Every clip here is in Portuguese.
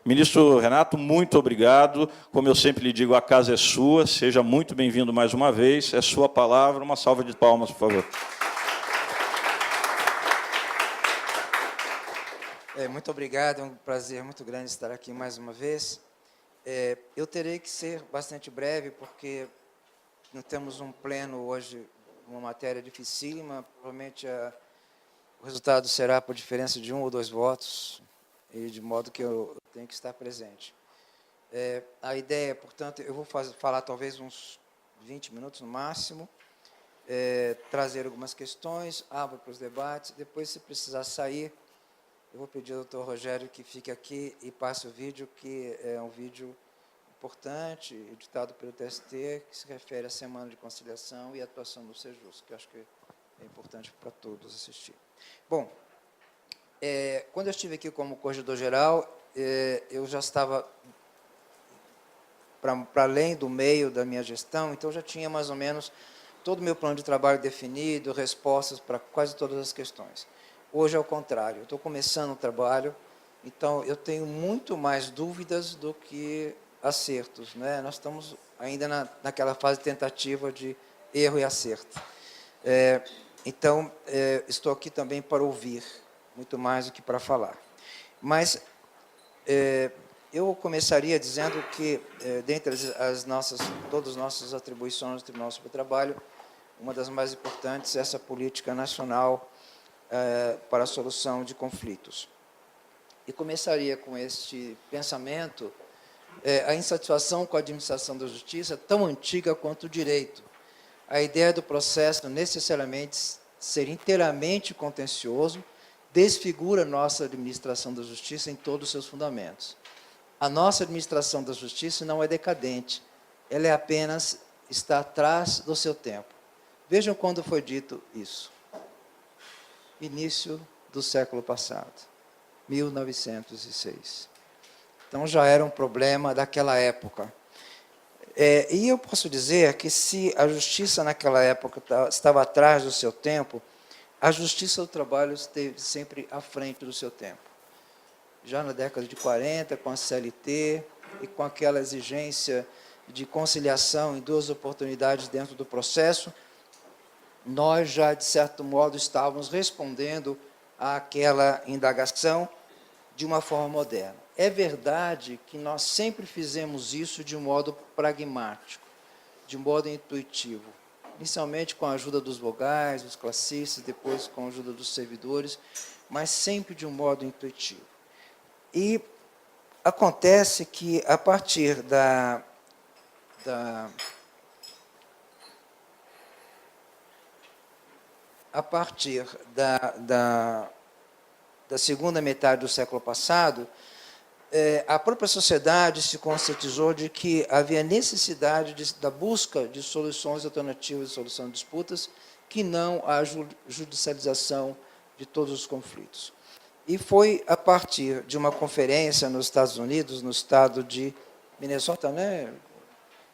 Ministro Renato, muito obrigado. Como eu sempre lhe digo, a casa é sua. Seja muito bem-vindo mais uma vez. É sua palavra. Uma salva de palmas, por favor. Muito obrigado. É um prazer muito grande estar aqui mais uma vez. Eu terei que ser bastante breve, porque nós temos um pleno hoje, uma matéria dificílima. Provavelmente o resultado será por diferença de 1 ou 2 votos, e de modo que eu tenho que estar presente. A ideia, portanto, eu vou falar talvez uns 20 minutos no máximo, trazer algumas questões, abro para os debates, depois, se precisar sair, eu vou pedir ao doutor Rogério que fique aqui e passe o vídeo, que é um vídeo importante, editado pelo TST, que se refere à Semana de Conciliação e Atuação do Sejus, que eu acho que é importante para todos assistir. Bom, quando eu estive aqui como corregedor-geral, eu já estava para além do meio da minha gestão, então já tinha mais ou menos todo o meu plano de trabalho definido, respostas para quase todas as questões. Hoje é o contrário, eu estou começando o trabalho, então eu tenho muito mais dúvidas do que acertos, né? Nós estamos ainda naquela fase de tentativa de erro e acerto. Então, estou aqui também para ouvir, muito mais do que para falar. Mas eu começaria dizendo que, dentre todas as nossas atribuições do Tribunal Superior do Trabalho, uma das mais importantes é essa política nacional para a solução de conflitos. E começaria com este pensamento, a insatisfação com a administração da justiça, tão antiga quanto o direito. A ideia do processo necessariamente ser inteiramente contencioso desfigura a nossa administração da justiça em todos os seus fundamentos. A nossa administração da justiça não é decadente, ela é apenas, está atrás do seu tempo. Vejam quando foi dito isso. Início do século passado, 1906. Então, já era um problema daquela época. E eu posso dizer que, se a justiça naquela época estava atrás do seu tempo, a justiça do trabalho esteve sempre à frente do seu tempo. Já na década de 40, com a CLT, e com aquela exigência de conciliação em 2 oportunidades dentro do processo, nós já, de certo modo, estávamos respondendo àquela indagação de uma forma moderna. É verdade que nós sempre fizemos isso de um modo pragmático, de modo intuitivo, inicialmente com a ajuda dos vogais, dos classistas, depois com a ajuda dos servidores, mas sempre de um modo intuitivo. E acontece que, a partir da segunda metade do século passado, a própria sociedade se conscientizou de que havia necessidade da busca de soluções alternativas de solução de disputas, que não a judicialização de todos os conflitos. E foi a partir de uma conferência nos Estados Unidos, no estado de Minnesota, né,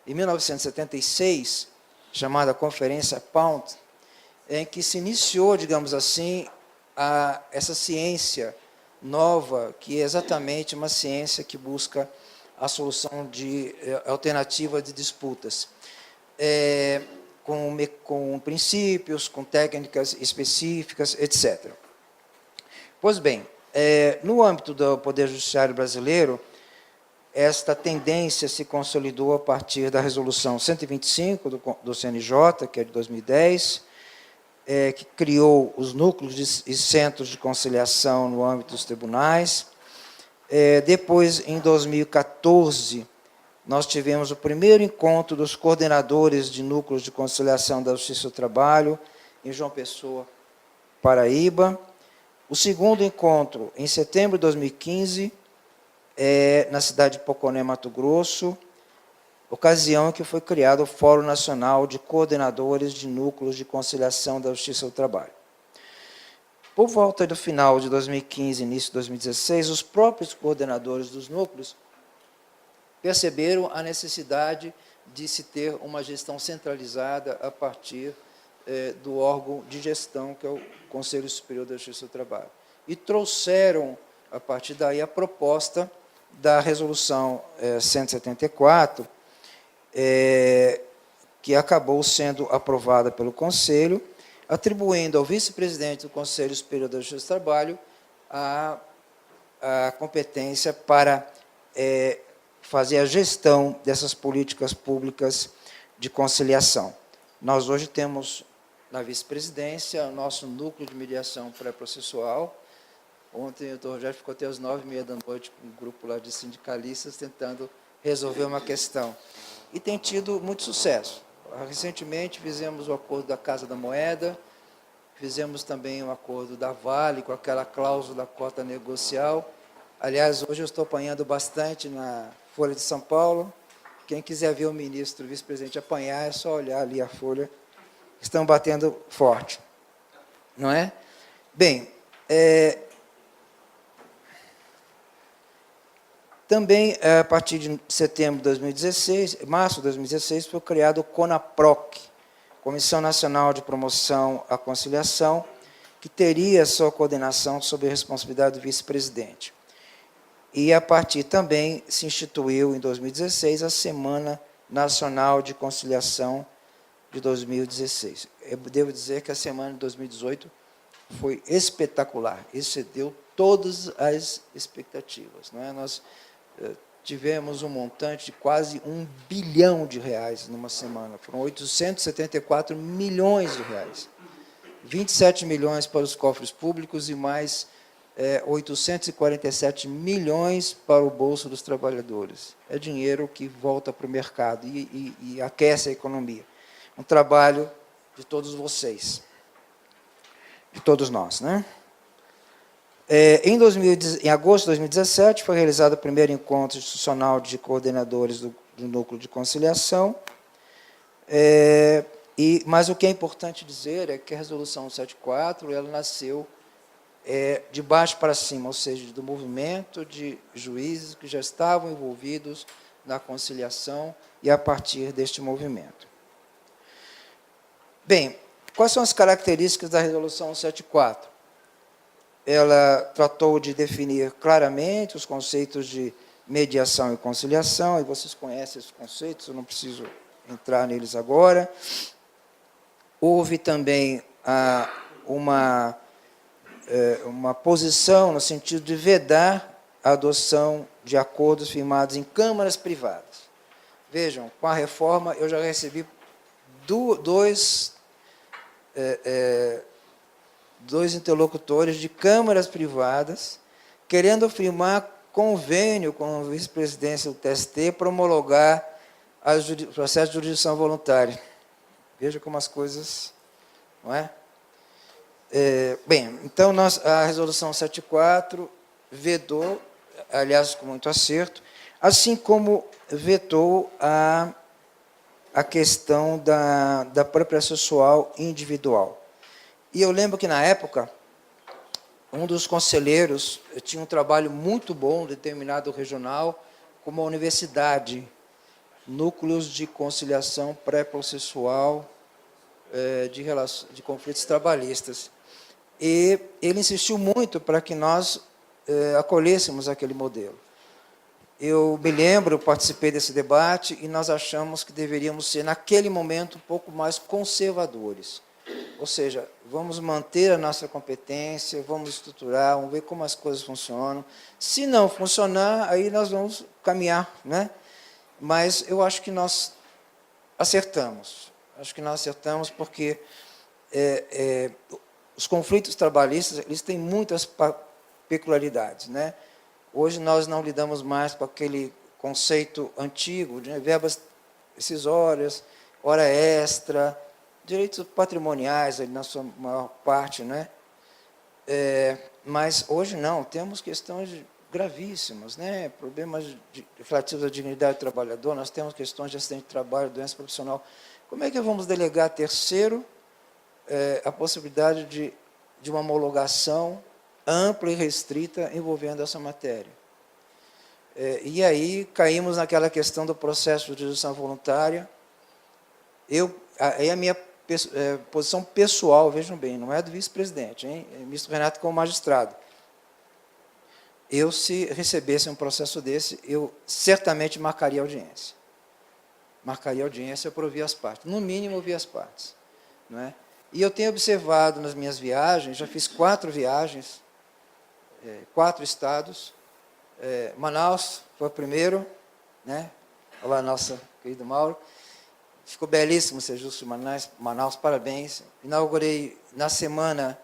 em 1976, chamada Conferência Pound, em que se iniciou, digamos assim, essa ciência nova, que é exatamente uma ciência que busca a solução alternativa de disputas, com princípios, com técnicas específicas, etc. Pois bem, no âmbito do Poder Judiciário brasileiro, esta tendência se consolidou a partir da Resolução 125 do CNJ, que é de 2010, que criou os núcleos e centros de conciliação no âmbito dos tribunais. Depois, em 2014, nós tivemos o primeiro encontro dos coordenadores de núcleos de conciliação da Justiça do Trabalho, em João Pessoa, Paraíba. O segundo encontro, em setembro de 2015, na cidade de Poconé, Mato Grosso, ocasião em que foi criado o Fórum Nacional de Coordenadores de Núcleos de Conciliação da Justiça do Trabalho. Por volta do final de 2015, início de 2016, os próprios coordenadores dos núcleos perceberam a necessidade de se ter uma gestão centralizada a partir do órgão de gestão, que é o Conselho Superior da Justiça do Trabalho. E trouxeram, a partir daí, a proposta da Resolução 174, que acabou sendo aprovada pelo Conselho, atribuindo ao vice-presidente do Conselho Superior da Justiça do Trabalho a competência para fazer a gestão dessas políticas públicas de conciliação. Nós hoje temos na vice-presidência o nosso núcleo de mediação pré-processual. Ontem o Dr. Rogério ficou até as 9h30 com um grupo lá de sindicalistas tentando resolver uma questão. E tem tido muito sucesso. Recentemente fizemos o acordo da Casa da Moeda, fizemos também o acordo da Vale, com aquela cláusula da cota negocial. Aliás, hoje eu estou apanhando bastante na Folha de São Paulo. Quem quiser ver o ministro, o vice-presidente apanhar, é só olhar ali a Folha. Estão batendo forte. Não é? Bem, também, a partir de setembro de 2016, março de 2016, foi criado o CONAPROC, Comissão Nacional de Promoção à Conciliação, que teria sua coordenação sob a responsabilidade do vice-presidente. E, a partir também, se instituiu, em 2016, a Semana Nacional de Conciliação de 2016. Eu devo dizer que a semana de 2018 foi espetacular, excedeu todas as expectativas. Não é? Nós tivemos um montante de quase R$1 bilhão numa semana, foram 874 milhões de reais, 27 milhões para os cofres públicos e mais 847 milhões para o bolso dos trabalhadores. É dinheiro que volta para o mercado e aquece a economia. Um trabalho de todos vocês, de todos nós, né? Em agosto de 2017, foi realizado o primeiro encontro institucional de coordenadores do Núcleo de Conciliação, mas o que é importante dizer é que a Resolução 174 ela nasceu de baixo para cima, ou seja, do movimento de juízes que já estavam envolvidos na conciliação e a partir deste movimento. Bem, quais são as características da Resolução 174? Ela tratou de definir claramente os conceitos de mediação e conciliação, e vocês conhecem esses conceitos, eu não preciso entrar neles agora. Houve também uma posição no sentido de vedar a adoção de acordos firmados em câmaras privadas. Vejam, com a reforma eu já recebi dois interlocutores de câmaras privadas querendo firmar convênio com a vice-presidência do TST para homologar o processo de jurisdição voluntária. Veja como as coisas, não é? Bem, então a Resolução 174 vedou, aliás, com muito acerto, assim como vetou a questão da pré-processual individual. E eu lembro que, na época, um dos conselheiros tinha um trabalho muito bom, determinado regional, com uma universidade, núcleos de conciliação pré-processual de conflitos trabalhistas. E ele insistiu muito para que nós acolhêssemos aquele modelo. Eu me lembro, participei desse debate, e nós achamos que deveríamos ser, naquele momento, um pouco mais conservadores. Ou seja, vamos manter a nossa competência, vamos estruturar, vamos ver como as coisas funcionam. Se não funcionar, aí nós vamos caminhar, né? Mas eu acho que nós acertamos. Acho que nós acertamos porque os conflitos trabalhistas eles têm muitas peculiaridades, né? Hoje nós não lidamos mais com aquele conceito antigo de verbas rescisórias, hora extra, direitos patrimoniais, na sua maior parte, né? Mas hoje não, temos questões gravíssimas, né? Problemas relativos à dignidade do trabalhador, nós temos questões de acidente de trabalho, doença profissional. Como é que vamos delegar a terceiro a possibilidade de uma homologação ampla e restrita envolvendo essa matéria? E aí caímos naquela questão do processo de jurisdição voluntária. Aí a minha posição pessoal, vejam bem, não é do vice-presidente, hein? É o ministro Renato como magistrado. eu, se recebesse um processo desse, eu certamente marcaria audiência. Marcaria audiência para ouvir as partes. No mínimo, ouvir as partes. Não é? E eu tenho observado nas minhas viagens, já fiz 4 viagens, 4 estados. Manaus foi o primeiro, né? Olá, nosso querido Mauro. Ficou belíssimo o Sejusc de Manaus, parabéns. Inaugurei na semana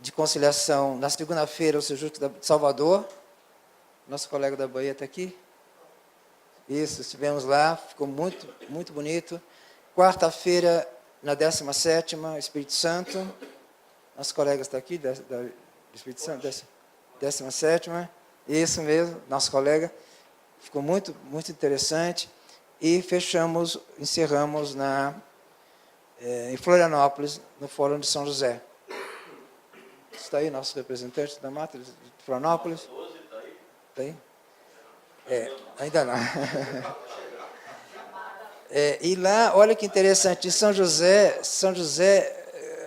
de conciliação, na segunda-feira, o Sejusc de Salvador. Nosso colega da Bahia está aqui. Isso, estivemos lá, ficou muito, muito bonito. Quarta-feira, na 17ª, Espírito Santo. Nossos colegas estão aqui, do Espírito Santo, 17ª. Isso mesmo, nosso colega. Ficou muito, muito interessante. E encerramos em Florianópolis, no Fórum de São José. Está aí nosso representante da Mata de Florianópolis? Está aí? Ainda não. E lá, olha que interessante, em São José,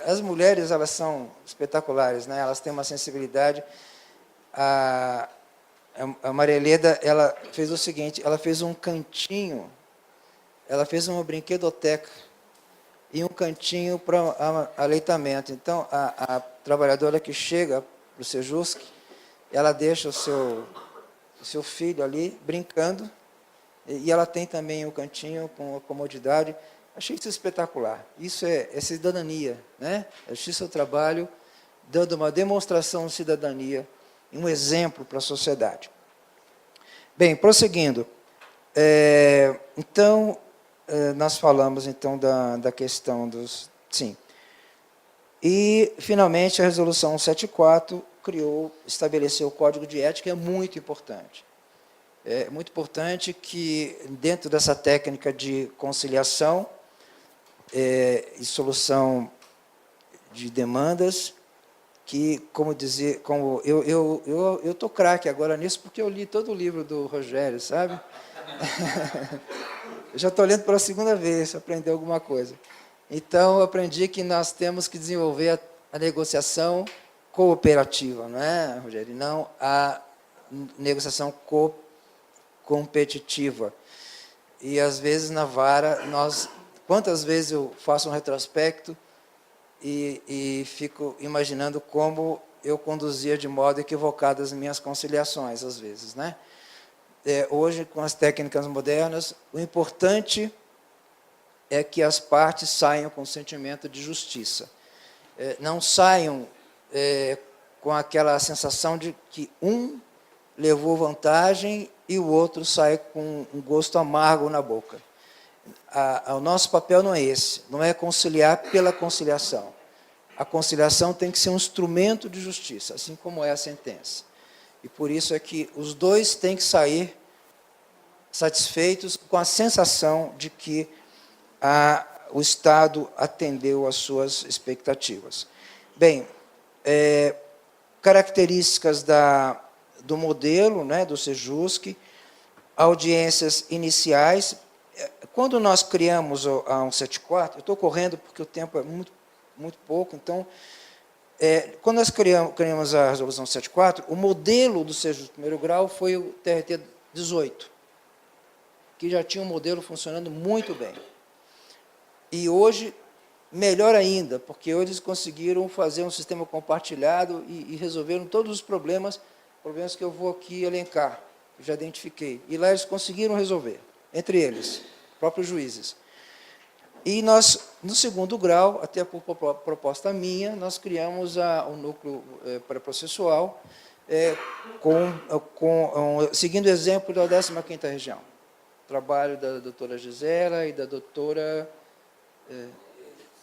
as mulheres, elas são espetaculares, né? Elas têm uma sensibilidade. A Maria Heleda, ela fez o seguinte, ela fez um cantinho, ela fez uma brinquedoteca e um cantinho para aleitamento. Então, a trabalhadora que chega para o Sejusc, ela deixa o seu filho ali brincando, e ela tem também um cantinho com comodidade. Achei isso espetacular. Isso é cidadania, né? É justiça ao trabalho, dando uma demonstração de cidadania, um exemplo para a sociedade. Bem, prosseguindo. Então, nós falamos então da questão dos... Sim. E, finalmente, a Resolução 174 estabeleceu o Código de Ética, que é muito importante. É muito importante que, dentro dessa técnica de conciliação e solução de demandas, que, eu estou craque agora nisso, porque eu li todo o livro do Rogério, sabe? Eu já estou lendo pela segunda vez, aprender alguma coisa. Então, eu aprendi que nós temos que desenvolver a negociação cooperativa, não é, Rogério? Não a negociação competitiva. E, às vezes, na vara, quantas vezes eu faço um retrospecto e fico imaginando como eu conduzia de modo equivocado as minhas conciliações, às vezes, né? Hoje, com as técnicas modernas, o importante é que as partes saiam com sentimento de justiça. Não saiam com aquela sensação de que um levou vantagem e o outro sai com um gosto amargo na boca. O nosso papel não é esse, não é conciliar pela conciliação. A conciliação tem que ser um instrumento de justiça, assim como é a sentença. E por isso é que os dois têm que sair satisfeitos com a sensação de que o Estado atendeu às suas expectativas. Bem, características do modelo, né, do Sejusc, audiências iniciais. Quando nós criamos a 174, eu estou correndo porque o tempo é muito, muito pouco, então, quando nós criamos a Resolução 174, o modelo do Sejusc de primeiro grau foi o TRT 18, que já tinha um modelo funcionando muito bem. E hoje, melhor ainda, porque hoje eles conseguiram fazer um sistema compartilhado e resolveram todos os problemas que eu vou aqui elencar, que já identifiquei. E lá eles conseguiram resolver, entre eles, próprios juízes. E nós, no segundo grau, até por proposta minha, nós criamos um núcleo pré-processual, seguindo o exemplo da 15ª região. Trabalho da doutora Gisela e da doutora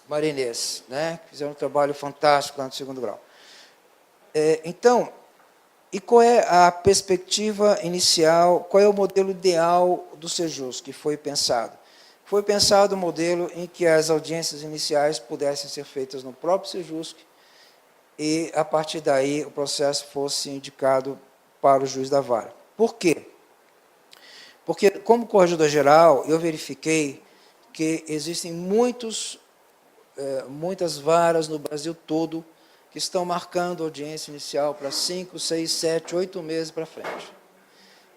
Marinês, né? Fizeram um trabalho fantástico lá no segundo grau. Então, e qual é a perspectiva inicial, qual é o modelo ideal do Sejusc que foi pensado? Foi pensado um modelo em que as audiências iniciais pudessem ser feitas no próprio Sejusc e, a partir daí, o processo fosse indicado para o juiz da vara. Por quê? Porque, como corregedor-geral, eu verifiquei que existem muitas varas no Brasil todo que estão marcando audiência inicial para 5, 6, 7, 8 meses para frente.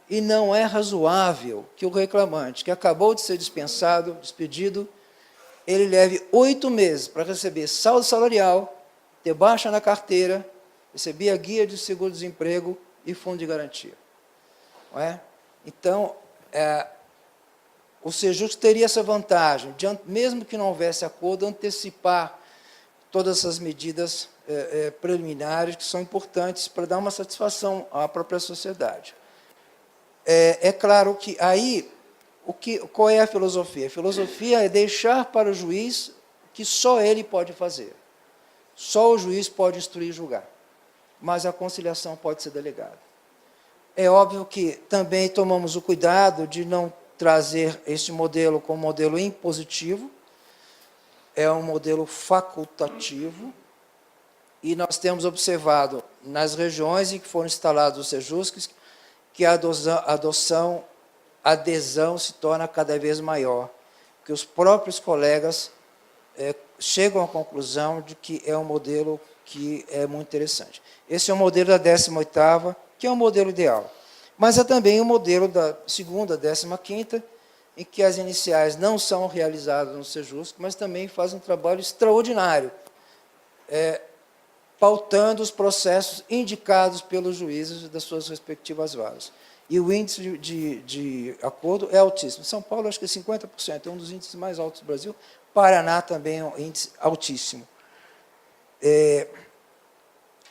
E não é razoável que o reclamante, que acabou de ser dispensado, despedido, ele leve 8 meses para receber saldo salarial, ter baixa na carteira, receber a guia de seguro-desemprego e fundo de garantia. Não é? Então, o Sejusc teria essa vantagem, de, mesmo que não houvesse acordo, antecipar todas essas medidas preliminares que são importantes para dar uma satisfação à própria sociedade. É claro que aí, qual é a filosofia? A filosofia é deixar para o juiz que só ele pode fazer. Só o juiz pode instruir e julgar, mas a conciliação pode ser delegada. É óbvio que também tomamos o cuidado de não trazer este modelo como modelo impositivo, é um modelo facultativo, e nós temos observado nas regiões em que foram instalados os Sejuscs que a adesão se torna cada vez maior, que os próprios colegas chegam à conclusão de que é um modelo que é muito interessante. Esse é o modelo da 18ª, que é um modelo ideal. Mas é também o modelo da 2ª, 15ª, em que as iniciais não são realizadas no Sejusc, mas também fazem um trabalho extraordinário, pautando os processos indicados pelos juízes das suas respectivas varas. E o índice de acordo é altíssimo. São Paulo, acho que é 50%, é um dos índices mais altos do Brasil. Paraná também é um índice altíssimo.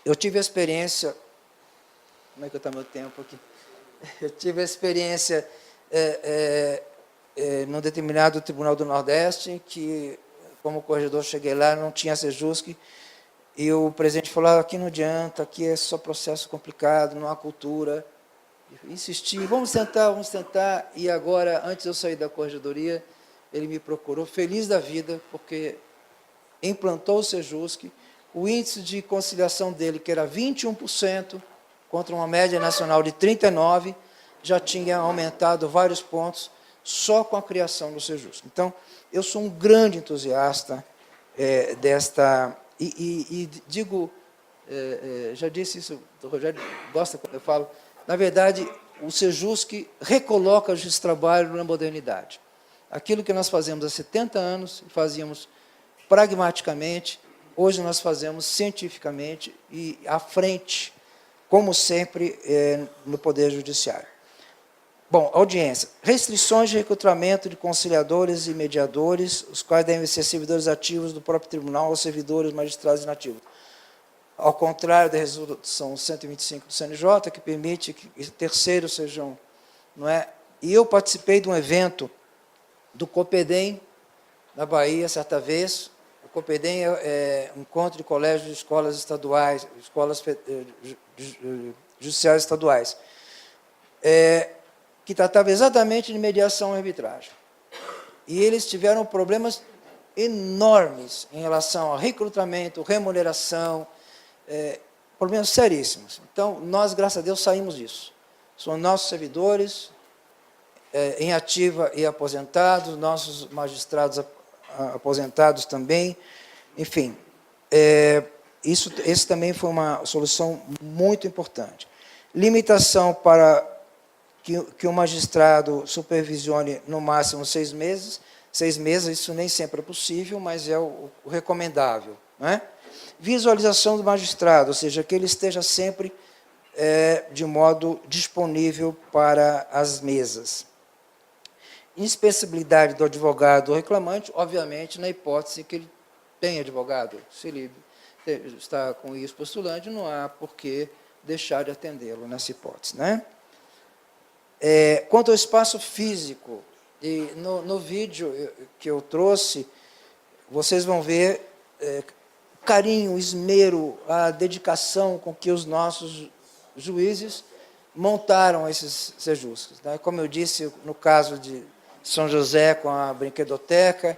Eu tive a experiência... Como é que está meu tempo aqui? Eu tive a experiência num determinado Tribunal do Nordeste, em que, como corregedor, cheguei lá, não tinha Sejusc, e o presidente falou, aqui não adianta, aqui é só processo complicado, não há cultura. Eu insisti, vamos tentar, e agora, antes de eu sair da corregedoria, ele me procurou, feliz da vida, porque implantou o Sejusc, o índice de conciliação dele, que era 21%, contra uma média nacional de 39%, já tinha aumentado vários pontos só com a criação do Sejusc. Então, eu sou um grande entusiasta desta... E digo, já disse isso, o Rogério gosta quando eu falo, na verdade, o Sejusc recoloca o justiça do trabalho na modernidade. Aquilo que nós fazemos há 70 anos, fazíamos pragmaticamente, hoje nós fazemos cientificamente e à frente, como sempre, no Poder Judiciário. Bom, audiência. Restrições de recrutamento de conciliadores e mediadores, os quais devem ser servidores ativos do próprio tribunal ou servidores magistrados inativos. Ao contrário da resolução 125 do CNJ, que permite que terceiros sejam... Não é? E eu participei de um evento do COPEDEM, na Bahia, certa vez. O COPEDEM é um encontro de colégios de escolas estaduais, escolas judiciais estaduais, que tratava exatamente de mediação e arbitragem. E eles tiveram problemas enormes em relação ao recrutamento, remuneração, problemas seríssimos. Então, nós, graças a Deus, saímos disso. São nossos servidores, em ativa e aposentados, nossos magistrados aposentados também, enfim, esse também foi uma solução muito importante. Limitação para que o magistrado supervisione no máximo 6 meses. 6 meses, isso nem sempre é possível, mas é o recomendável. Não é? Visualização do magistrado, ou seja, que ele esteja sempre de modo disponível para as mesas. Indispensabilidade do advogado ou reclamante, obviamente, na hipótese que ele tem advogado. Se ele está com isso postulante, não há por que deixar de atendê-lo nessa hipótese. Né? Quanto ao espaço físico, e no vídeo que eu trouxe, vocês vão ver carinho, esmero, a dedicação com que os nossos juízes montaram esses Sejuscs. Né? Como eu disse, no caso de São José, com a brinquedoteca,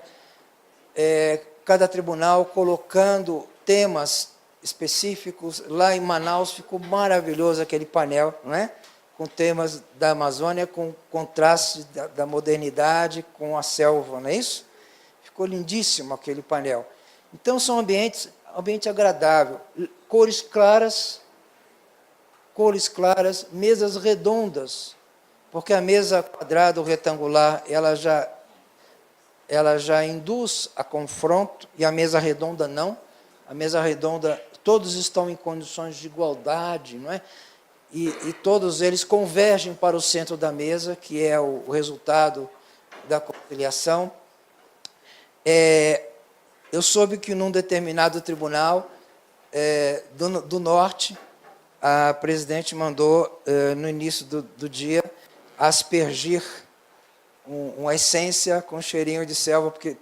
cada tribunal colocando temas específicos. Lá em Manaus ficou maravilhoso aquele painel, não é? Com temas da Amazônia, com contraste da modernidade com a selva, não é isso? Ficou lindíssimo aquele painel. Então, são ambiente agradável. cores claras, mesas redondas, porque a mesa quadrada ou retangular, ela já induz a confronto, e a mesa redonda não. A mesa redonda, todos estão em condições de igualdade, não é? E todos eles convergem para o centro da mesa, que é o resultado da conciliação. Eu soube que num determinado tribunal do Norte, a presidente mandou, no início do dia, aspergir uma essência com cheirinho de selva, porque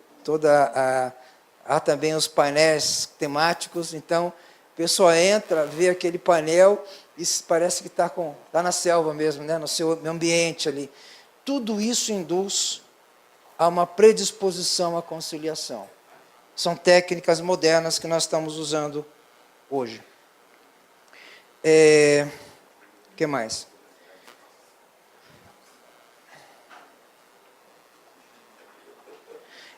há também os painéis temáticos, então a pessoa entra, vê aquele painel e parece que está na selva mesmo, né, no seu ambiente ali. Tudo isso induz a uma predisposição à conciliação. São técnicas modernas que nós estamos usando hoje. O que mais?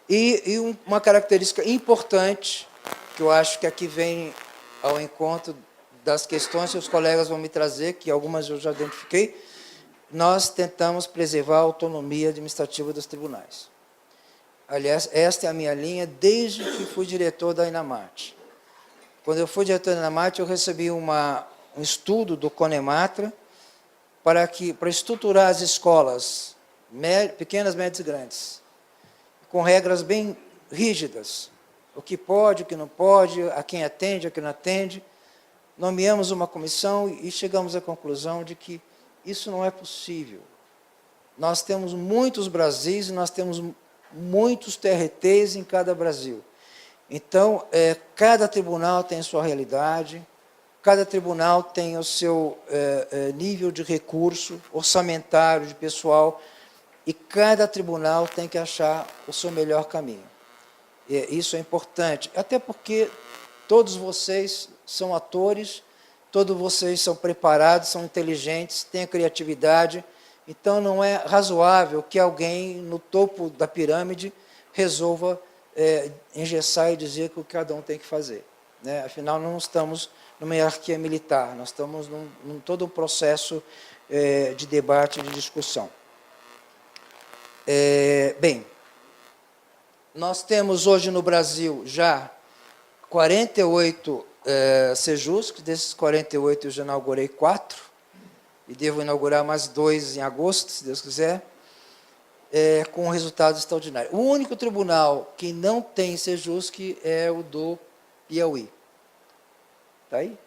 E uma característica importante, que eu acho que aqui vem ao encontro das questões que os colegas vão me trazer, que algumas eu já identifiquei, nós tentamos preservar a autonomia administrativa dos tribunais. Aliás, esta é a minha linha desde que fui diretor da Inamate. Quando eu fui diretor da Inamate, eu recebi um estudo do Conematra para estruturar as escolas, pequenas, médias e grandes, com regras bem rígidas. O que pode, o que não pode, a quem atende, a quem não atende. Nomeamos uma comissão e chegamos à conclusão de que isso não é possível. Nós temos muitos Brasis e nós temos muitos TRTs em cada Brasil. Então, cada tribunal tem a sua realidade, cada tribunal tem o seu nível de recurso, orçamentário, de pessoal, e cada tribunal tem que achar o seu melhor caminho. Isso é importante, até porque todos vocês são atores, todos vocês são preparados, são inteligentes, têm a criatividade, então não é razoável que alguém no topo da pirâmide resolva engessar e dizer que o que cada um tem que fazer, né? Afinal, não estamos numa hierarquia militar, nós estamos num todo um processo de debate, de discussão. Bem, nós temos hoje no Brasil já 48 Sejusc, desses 48 eu já inaugurei 4, e devo inaugurar mais 2 em agosto, se Deus quiser, com resultados extraordinários. O único tribunal que não tem Sejusc é o do Piauí. Está aí?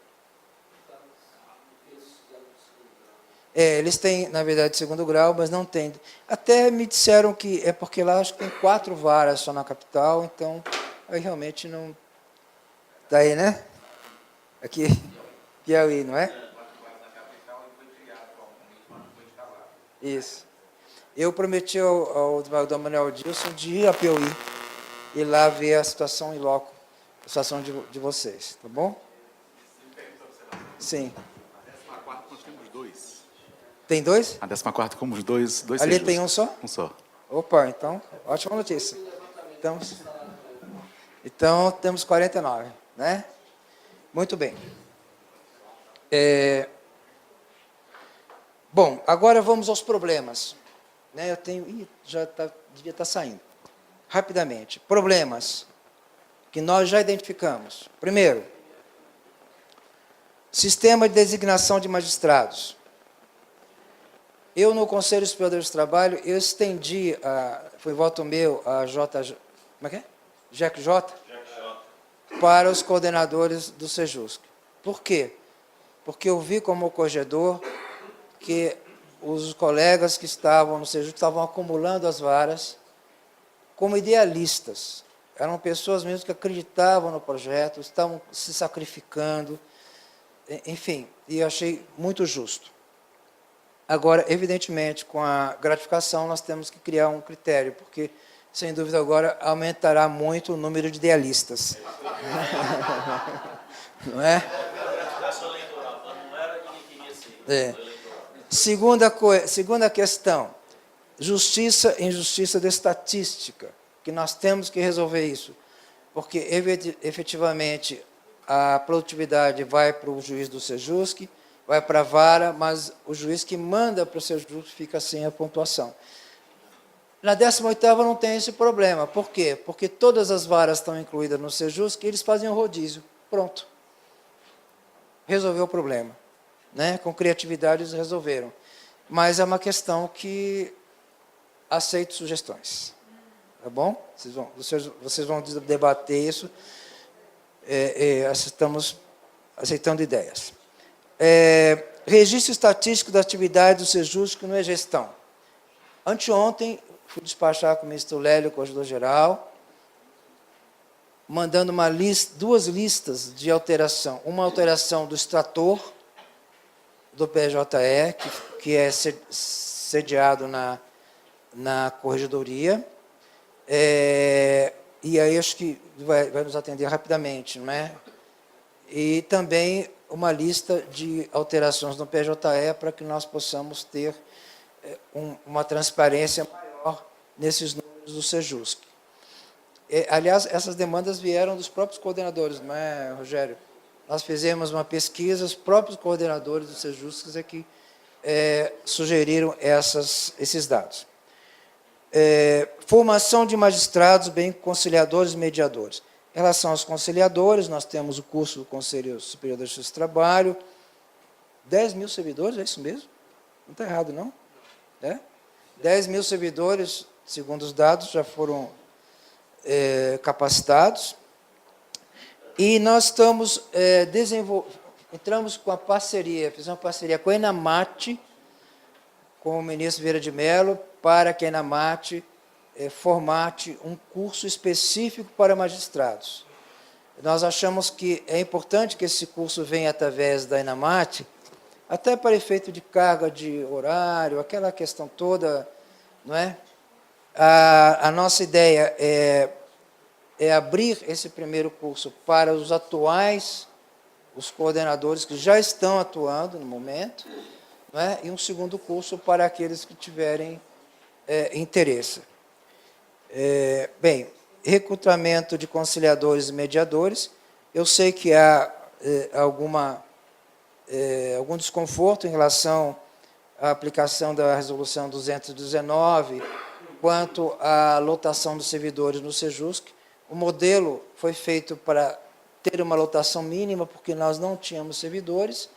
Eles têm, na verdade, segundo grau, mas não tem. Até me disseram que é porque lá acho que tem 4 varas só na capital, então aí realmente não... Está aí, né? Aqui, Piauí, não é? Isso. Eu prometi ao desembargador Manuel Dilson de ir a Piauí e lá ver a situação em loco, a situação de vocês, tá bom? Sim. A 14ª nós temos 2. Tem 2? A 14ª temos dois Ali Sejusc. tem um só? Um só. Opa, então, ótima notícia. Então temos 49, né? Muito bem. Bom, agora vamos aos problemas. Né, eu tenho... devia estar saindo. Rapidamente. Problemas que nós já identificamos. Primeiro, sistema de designação de magistrados. Eu, no Conselho Superior de Trabalho, eu estendi, foi voto meu, a JJ, como é que é? JEC-J, para os coordenadores do Sejusc. Por quê? Porque eu vi como corregedor que os colegas que estavam no Sejusc estavam acumulando as varas como idealistas. Eram pessoas mesmo que acreditavam no projeto, estavam se sacrificando, enfim, e eu achei muito justo. Agora, evidentemente, com a gratificação, nós temos que criar um critério, porque, sem dúvida, agora aumentará muito o número de idealistas. Não é? Segunda questão, justiça e injustiça da estatística, que nós temos que resolver isso, porque, efetivamente, a produtividade vai para o juiz do Sejusc, vai para a vara, mas o juiz que manda para o Sejusc fica sem a pontuação. Na 18ª não tem esse problema. Por quê? Porque todas as varas estão incluídas no Sejusc e eles fazem o rodízio. Pronto. Resolveu o problema. Né? Com criatividade eles resolveram. Mas é uma questão que aceito sugestões. Tá bom? Vocês vão debater isso. Estamos aceitando ideias. Registro estatístico da atividade do Sejusc no e-gestão. Anteontem, fui despachar com o ministro Lélio, coordenador-geral, mandando duas listas de alteração. Uma alteração do extrator do PJE, que é sediado na corregedoria, e aí acho que vai nos atender rapidamente, não é? E também uma lista de alterações no PJE para que nós possamos ter uma transparência maior nesses números do Sejusc. Aliás, essas demandas vieram dos próprios coordenadores, não é, Rogério? Nós fizemos uma pesquisa, os próprios coordenadores do Sejusc é que sugeriram esses dados. Formação de magistrados, bem conciliadores e mediadores. Em relação aos conciliadores, nós temos o curso do Conselho Superior da Justiça do Trabalho, 10 mil servidores, é isso mesmo? Não está errado, não? 10 mil servidores, segundo os dados, já foram capacitados. E nós estamos entramos com a parceria, fizemos uma parceria com a Enamate, com o ministro Vieira de Mello, para que a Enamate formate um curso específico para magistrados. Nós achamos que é importante que esse curso venha através da Enamate, até para efeito de carga de horário, aquela questão toda, não é? A nossa ideia é abrir esse primeiro curso para os atuais, os coordenadores que já estão atuando no momento, não é? E um segundo curso para aqueles que tiverem interesse. Bem, recrutamento de conciliadores e mediadores. Eu sei que há algum desconforto em relação à aplicação da resolução 219, quanto à lotação dos servidores no Sejusc. O modelo foi feito para ter uma lotação mínima, porque nós não tínhamos servidores,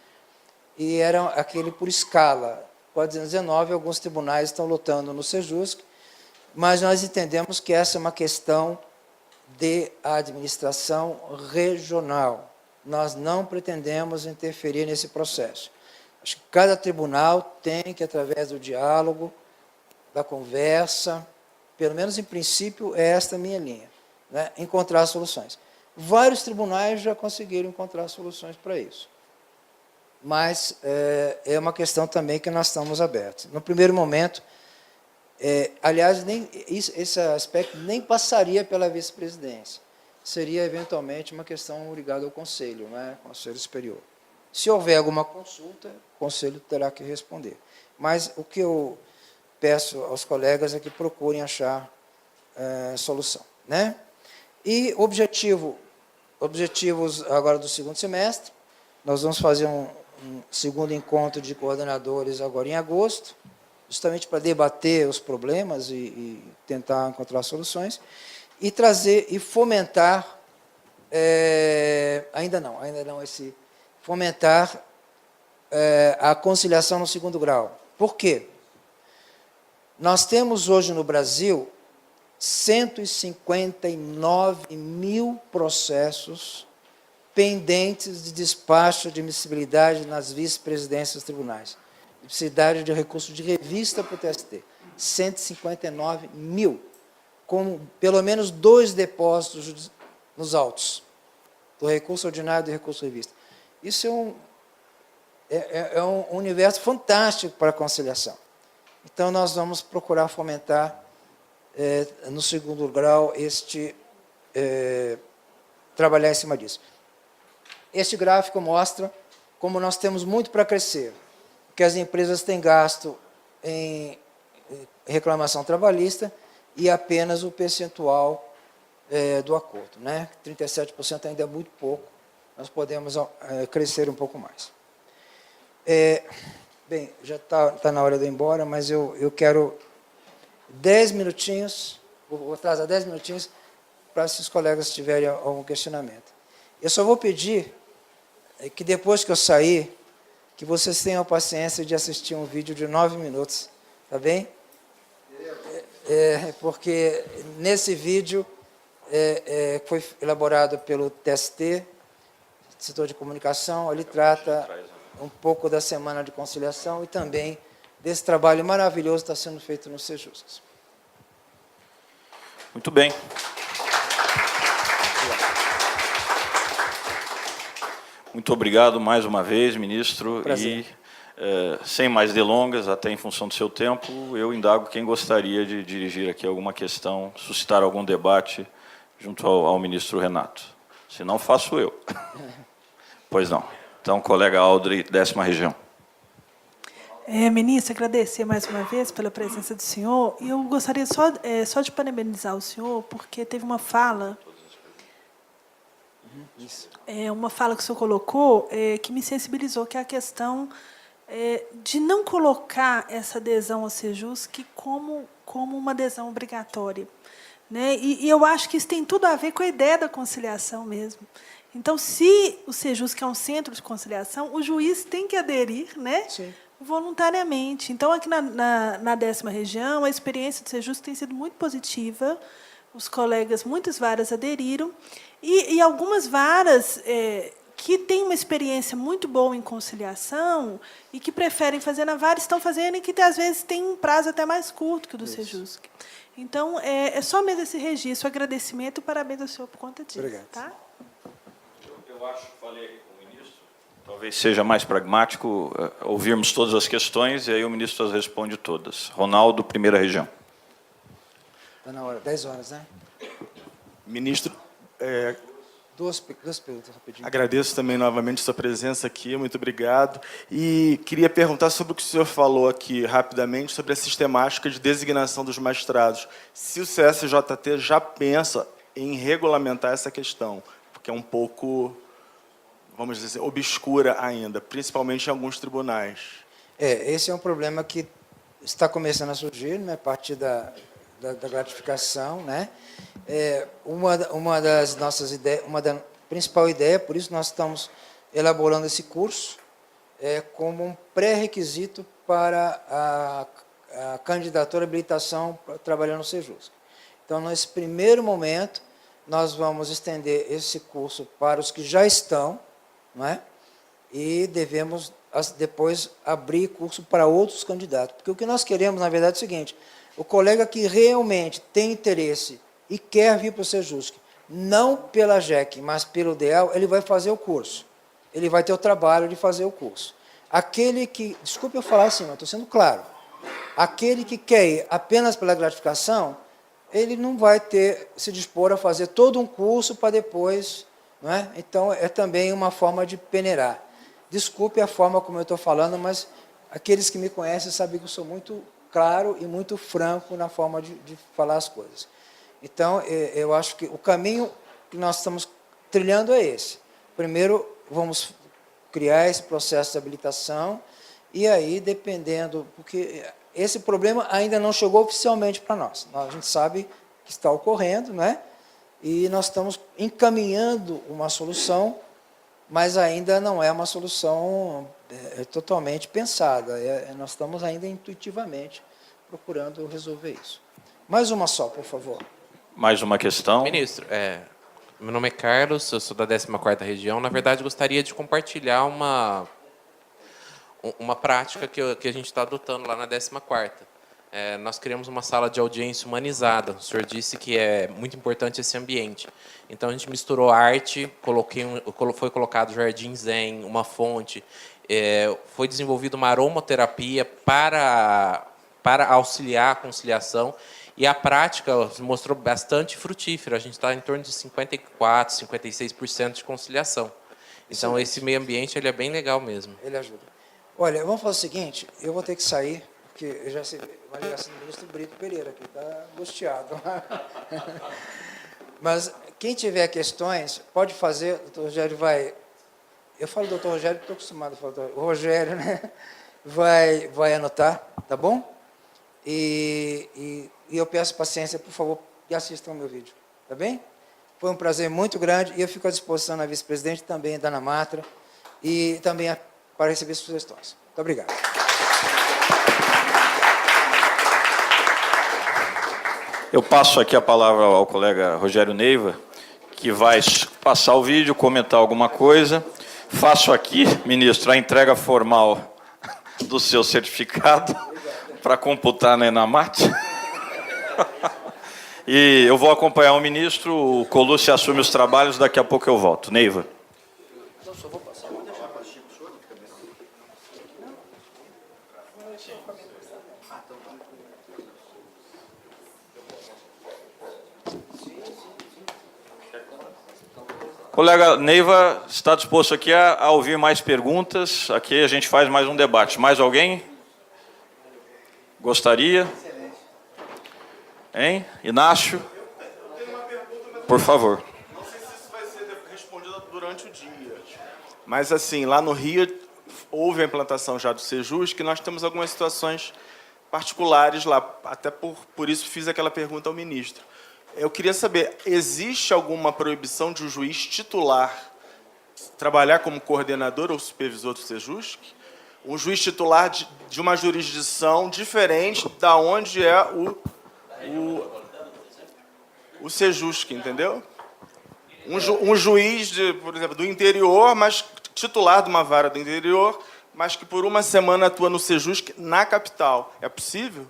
e era aquele por escala. Com a 219, alguns tribunais estão lotando no Sejusc, mas nós entendemos que essa é uma questão de administração regional. Nós não pretendemos interferir nesse processo. Acho que cada tribunal tem que, através do diálogo, da conversa, pelo menos em princípio, é esta a minha linha, né? Encontrar soluções. Vários tribunais já conseguiram encontrar soluções para isso. Mas é uma questão também que nós estamos abertos. No primeiro momento, aliás, esse aspecto nem passaria pela vice-presidência. Seria, eventualmente, uma questão ligada ao Conselho, né? Conselho Superior. Se houver alguma consulta, o Conselho terá que responder. Mas o que eu peço aos colegas é que procurem achar solução, né? E objetivos agora do segundo semestre, nós vamos fazer um segundo encontro de coordenadores agora em agosto, justamente para debater os problemas e tentar encontrar soluções, e trazer e fomentar, fomentar a conciliação no segundo grau. Por quê? Nós temos hoje no Brasil 159 mil processos pendentes de despacho de admissibilidade nas vice-presidências dos tribunais. Necessidade de recurso de revista para o TST. 159 mil, com pelo menos 2 depósitos nos autos, do recurso ordinário e do recurso de revista. Isso é um universo fantástico para a conciliação. Então, nós vamos procurar fomentar, no segundo grau, trabalhar em cima disso. Este gráfico mostra como nós temos muito para crescer, que as empresas têm gasto em reclamação trabalhista e apenas o percentual do acordo, né? 37% ainda é muito pouco nós podemos crescer um pouco mais. Bem, já está na hora de eu ir embora, mas eu quero 10 minutinhos, vou atrasar 10 minutinhos, para se os colegas tiverem algum questionamento. Eu só vou pedir que depois que eu sair, que vocês tenham a paciência de assistir um vídeo de 9 minutos, tá bem? Porque nesse vídeo foi elaborado pelo TST, setor de comunicação, ele trata um pouco da Semana de Conciliação e também desse trabalho maravilhoso que está sendo feito no Sejusc. Muito bem. Muito obrigado mais uma vez, ministro. Prazer. E, sem mais delongas, até em função do seu tempo, eu indago quem gostaria de dirigir aqui alguma questão, suscitar algum debate junto ao ministro Renato. Se não, faço eu. Pois não. Então, colega Aldri, 10ª Região. Ministro, agradecer mais uma vez pela presença do senhor. E eu gostaria só de parabenizar o senhor, porque teve uma fala... uma fala que o senhor colocou que me sensibilizou, que é a questão de não colocar essa adesão ao Sejusc como uma adesão obrigatória, né? E eu acho que isso tem tudo a ver com a ideia da conciliação mesmo. Então, se o Sejusc é um centro de conciliação, o juiz tem que aderir, né? Sim. Voluntariamente. Então, aqui na 10ª Região, a experiência do Sejusc tem sido muito positiva, os colegas, muitas varas aderiram, e algumas varas que têm uma experiência muito boa em conciliação e que preferem fazer na vara, estão fazendo e que, às vezes, tem um prazo até mais curto que o do Sejusc. Então, é só mesmo esse registro, agradecimento e parabéns ao senhor por conta disso. Obrigado. Tá? Eu acho que falei aqui com o ministro. Talvez seja mais pragmático ouvirmos todas as questões e aí o ministro as responde todas. Ronaldo, 1ª Região. Está na hora, 10 horas, né? Ministro, Duas perguntas rapidinho. agradeço também novamente sua presença aqui, muito obrigado. E queria perguntar sobre o que o senhor falou aqui rapidamente, sobre a sistemática de designação dos magistrados. Se o CSJT já pensa em regulamentar essa questão, porque é um pouco, vamos dizer assim, obscura ainda, principalmente em alguns tribunais. Esse é um problema que está começando a surgir, né, a partir da gratificação, né? Uma das nossas ideias, da principal ideia, por isso nós estamos elaborando esse curso, como um pré-requisito para a candidatura à habilitação para trabalhar no Sejusc. Então, nesse primeiro momento, nós vamos estender esse curso para os que já estão, não é? E devemos depois abrir curso para outros candidatos. Porque o que nós queremos, na verdade, é o seguinte: o colega que realmente tem interesse e quer vir para o Sejusc, não pela JEC, mas pelo DEAL, ele vai fazer o curso. Ele vai ter o trabalho de fazer o curso. Aquele que, desculpe eu falar assim, mas estou sendo claro, aquele que quer ir apenas pela gratificação, ele não vai se dispor a fazer todo um curso para depois, não é? Então, é também uma forma de peneirar. Desculpe a forma como eu estou falando, mas aqueles que me conhecem sabem que eu sou muito claro e muito franco na forma de falar as coisas. Então, eu acho que o caminho que nós estamos trilhando é esse. Primeiro, vamos criar esse processo de habilitação, e aí, dependendo, porque esse problema ainda não chegou oficialmente para nós. A gente sabe que está ocorrendo, né? E nós estamos encaminhando uma solução, mas ainda não é uma solução totalmente pensada. Nós estamos ainda intuitivamente procurando resolver isso. Mais uma só, por favor. Mais uma questão. Ministro, meu nome é Carlos, eu sou da 14ª Região. Na verdade, gostaria de compartilhar uma prática que a gente está adotando lá na 14ª. Nós criamos uma sala de audiência humanizada. O senhor disse que é muito importante esse ambiente. Então, a gente misturou arte, foi colocado jardim zen, uma fonte, foi desenvolvida uma aromaterapia para auxiliar a conciliação, e a prática se mostrou bastante frutífera. A gente está em torno de 54%, 56% de conciliação. Então, esse meio ambiente ele é bem legal mesmo. Ele ajuda. Olha, vamos fazer o seguinte, eu vou ter que sair, porque eu já sei uma ligação do ministro Brito Pereira, que está angustiado. Mas quem tiver questões, pode fazer, o doutor Rogério vai Eu falo doutor Rogério, porque estou acostumado a falar doutor. O Rogério, né, vai anotar, tá bom? E eu peço paciência, por favor, e assistam ao meu vídeo, tá bem? Foi um prazer muito grande e eu fico à disposição na vice-presidente, também da Ana Matra, e também para receber sugestões. Muito obrigado. Eu passo aqui a palavra ao colega Rogério Neiva, que vai passar o vídeo, comentar alguma coisa. Faço aqui, ministro, a entrega formal do seu certificado para computar na Enamat. E eu vou acompanhar o ministro, o Colucci assume os trabalhos, daqui a pouco eu volto. Neiva. Colega Neiva está disposto aqui a ouvir mais perguntas. Aqui a gente faz mais um debate. Mais alguém? Gostaria? Hein? Inácio? Eu tenho uma pergunta, Por favor. não sei se isso vai ser respondido durante o dia. Mas, assim, lá no Rio, houve a implantação já do Sejus, que nós temos algumas situações particulares lá. Até por isso fiz aquela pergunta ao ministro. Eu queria saber, existe alguma proibição de um juiz titular trabalhar como coordenador ou supervisor do Sejusc? Um juiz titular de uma jurisdição diferente da onde é o Sejusc, entendeu? Um juiz, por exemplo, do interior, mas titular de uma vara do interior, mas que por uma semana atua no Sejusc na capital. É possível?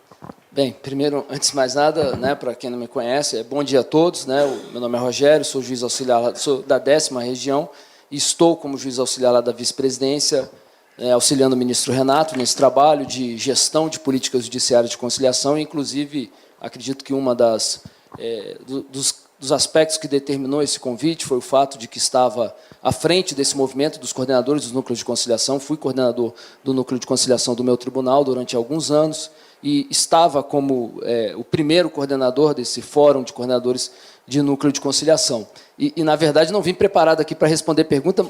Bem, primeiro, antes de mais nada, né, para quem não me conhece, bom dia a todos, né? Meu nome é Rogério, sou juiz auxiliar, sou da 10ª região e estou como juiz auxiliar lá da vice-presidência, auxiliando o ministro Renato nesse trabalho de gestão de políticas judiciárias de conciliação. Inclusive, acredito que uma dos aspectos que determinou esse convite foi o fato de que estava à frente desse movimento dos coordenadores dos núcleos de conciliação. Fui coordenador do núcleo de conciliação do meu tribunal durante alguns anos e estava como o primeiro coordenador desse fórum de coordenadores de núcleo de conciliação. E na verdade, não vim preparado aqui para responder pergunta,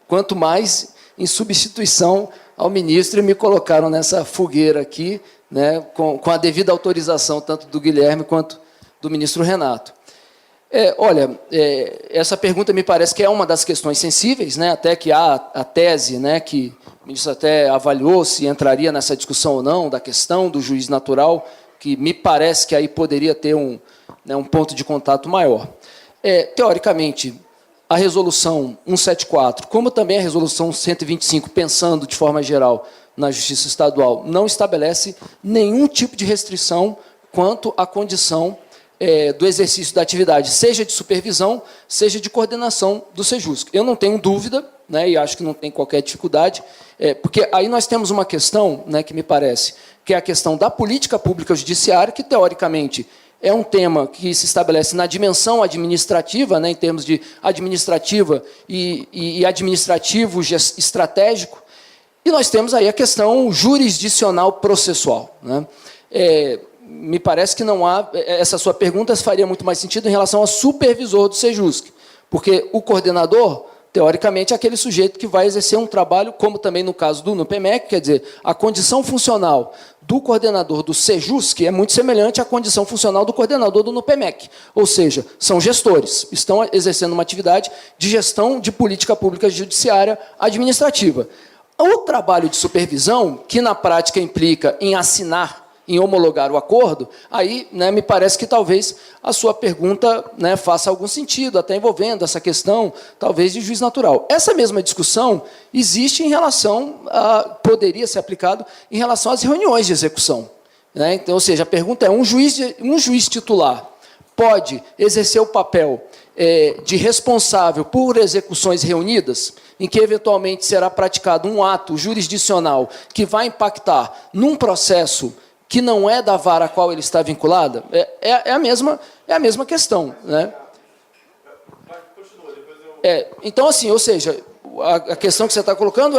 quanto mais em substituição ao ministro, e me colocaram nessa fogueira aqui, né, com a devida autorização tanto do Guilherme quanto do ministro Renato. Olha, essa pergunta me parece que é uma das questões sensíveis, né, até que há a tese, né, que o ministro até avaliou se entraria nessa discussão ou não, da questão do juiz natural, que me parece que aí poderia ter um ponto de contato maior. Teoricamente, a resolução 174, como também a resolução 125, pensando de forma geral na Justiça Estadual, não estabelece nenhum tipo de restrição quanto à condição do exercício da atividade, seja de supervisão, seja de coordenação do Sejusc. Eu não tenho dúvida, né, e acho que não tem qualquer dificuldade, porque aí nós temos uma questão, né, que me parece, que é a questão da política pública judiciária, que, teoricamente, é um tema que se estabelece na dimensão administrativa, né, em termos de administrativa e administrativo estratégico, e nós temos aí a questão jurisdicional processual, né? Me parece que não há... Essa sua pergunta faria muito mais sentido em relação ao supervisor do Sejusc, porque o coordenador, teoricamente, é aquele sujeito que vai exercer um trabalho, como também no caso do NUPEMEC, quer dizer, a condição funcional do coordenador do Sejusc é muito semelhante à condição funcional do coordenador do NUPEMEC, ou seja, são gestores, estão exercendo uma atividade de gestão de política pública judiciária administrativa. O trabalho de supervisão, que na prática implica em assinar, em homologar o acordo, aí, né, me parece que talvez a sua pergunta, né, faça algum sentido, até envolvendo essa questão, talvez, de juiz natural. Essa mesma discussão existe em relação poderia ser aplicado em relação às reuniões de execução, né? Então, ou seja, a pergunta é, um juiz titular pode exercer o papel de responsável por execuções reunidas, em que eventualmente será praticado um ato jurisdicional que vai impactar num processo que não é da vara a qual ele está vinculado? É a mesma questão, né? Então, assim, ou seja, a questão que você está colocando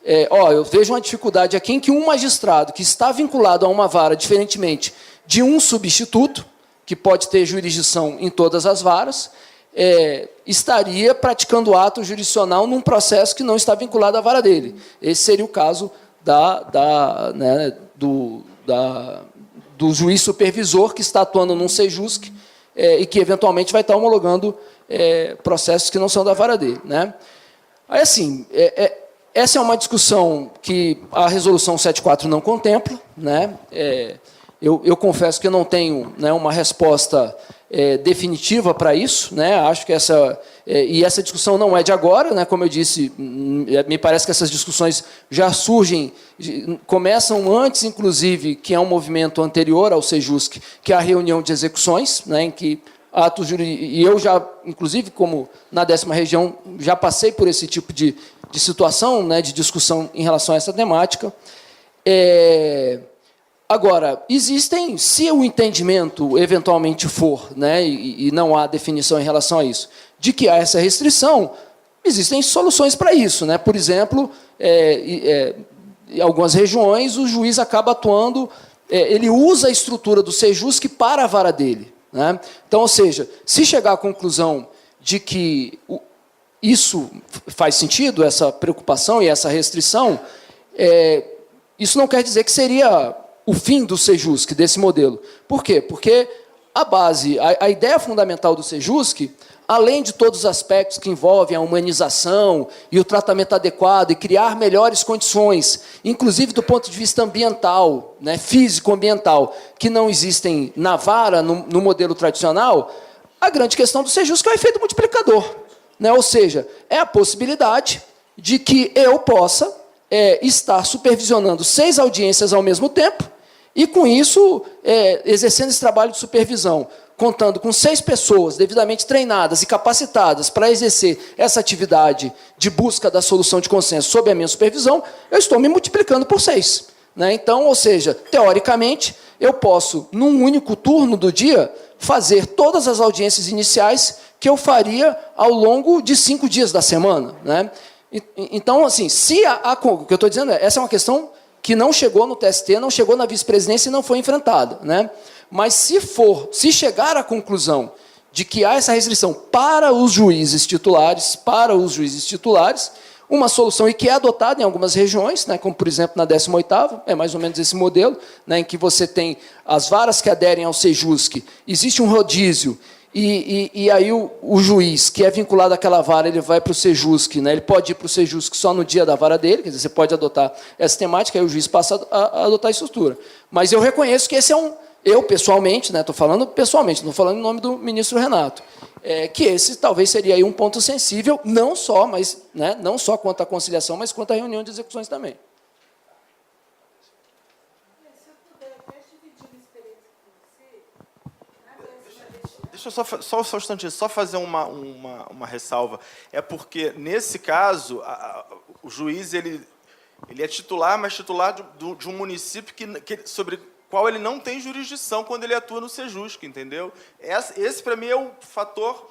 eu vejo uma dificuldade aqui em que um magistrado que está vinculado a uma vara, diferentemente de um substituto, que pode ter jurisdição em todas as varas, estaria praticando ato jurisdicional num processo que não está vinculado à vara dele. Esse seria o caso do juiz supervisor que está atuando num Sejusc e que, eventualmente, vai estar homologando processos que não são da vara dele. Né? Aí, assim, essa é uma discussão que a Resolução 74 não contempla. Né? Eu confesso que eu não tenho, né, uma resposta definitiva para isso. Né? Acho que essa discussão não é de agora. Né? Como eu disse, me parece que essas discussões já surgem, começam antes, inclusive, que é um movimento anterior ao Sejusc, que é a reunião de execuções, né, em que atos jurídicos, e eu já, inclusive, como na 10ª região, já passei por esse tipo de situação, né, de discussão em relação a essa temática. Agora, existem, se o entendimento eventualmente for, né, e não há definição em relação a isso, de que há essa restrição, existem soluções para isso. Né? Por exemplo, em algumas regiões, o juiz acaba atuando, ele usa a estrutura do Sejusc para a vara dele. Né? Então, ou seja, se chegar à conclusão de que isso faz sentido, essa preocupação e essa restrição, isso não quer dizer que seria o fim do Sejusc, desse modelo. Por quê? Porque a ideia fundamental do Sejusc, além de todos os aspectos que envolvem a humanização e o tratamento adequado e criar melhores condições, inclusive do ponto de vista ambiental, né, físico-ambiental, que não existem na vara, no modelo tradicional, a grande questão do Sejusc é o efeito multiplicador. Né? Ou seja, é a possibilidade de que eu possa estar supervisionando 6 audiências ao mesmo tempo e, com isso, exercendo esse trabalho de supervisão, contando com 6 pessoas devidamente treinadas e capacitadas para exercer essa atividade de busca da solução de consenso sob a minha supervisão, eu estou me multiplicando por 6. Né? Então, ou seja, teoricamente, eu posso, num único turno do dia, fazer todas as audiências iniciais que eu faria ao longo de 5 dias da semana. Né? Então, assim, o que eu estou dizendo essa é uma questão que não chegou no TST, não chegou na vice-presidência e não foi enfrentada. Né? Mas se chegar à conclusão de que há essa restrição para os juízes titulares, uma solução e que é adotada em algumas regiões, né, como, por exemplo, na 18ª, é mais ou menos esse modelo, né, em que você tem as varas que aderem ao Sejusc, existe um rodízio, e aí o juiz, que é vinculado àquela vara, ele vai para o Sejusc, né, ele pode ir para o Sejusc só no dia da vara dele, quer dizer, você pode adotar essa temática, aí o juiz passa a adotar a estrutura. Mas eu reconheço que esse é eu, pessoalmente, estou falando pessoalmente, não estou falando em nome do ministro Renato, que esse talvez seria aí um ponto sensível, não só quanto à conciliação, mas quanto à reunião de execuções também. Deixa eu só um instantinho, só fazer uma ressalva. É porque, nesse caso, o juiz ele é titular, mas titular de um município sobre qual ele não tem jurisdição quando ele atua no Sejusc, entendeu? Esse, para mim, é o fator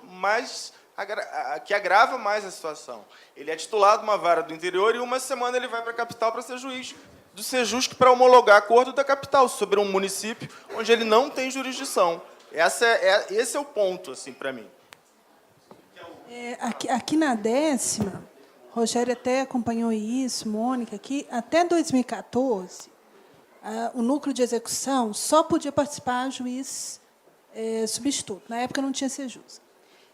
que agrava mais a situação. Ele é titular de uma vara do interior e uma semana ele vai para a capital para ser juiz do Sejusc para homologar acordo da capital sobre um município onde ele não tem jurisdição. Esse é o ponto, assim, para mim. Aqui na 10ª, Rogério até acompanhou isso, Mônica, aqui, até 2014, o núcleo de execução só podia participar juiz substituto. Na época não tinha Sejusc.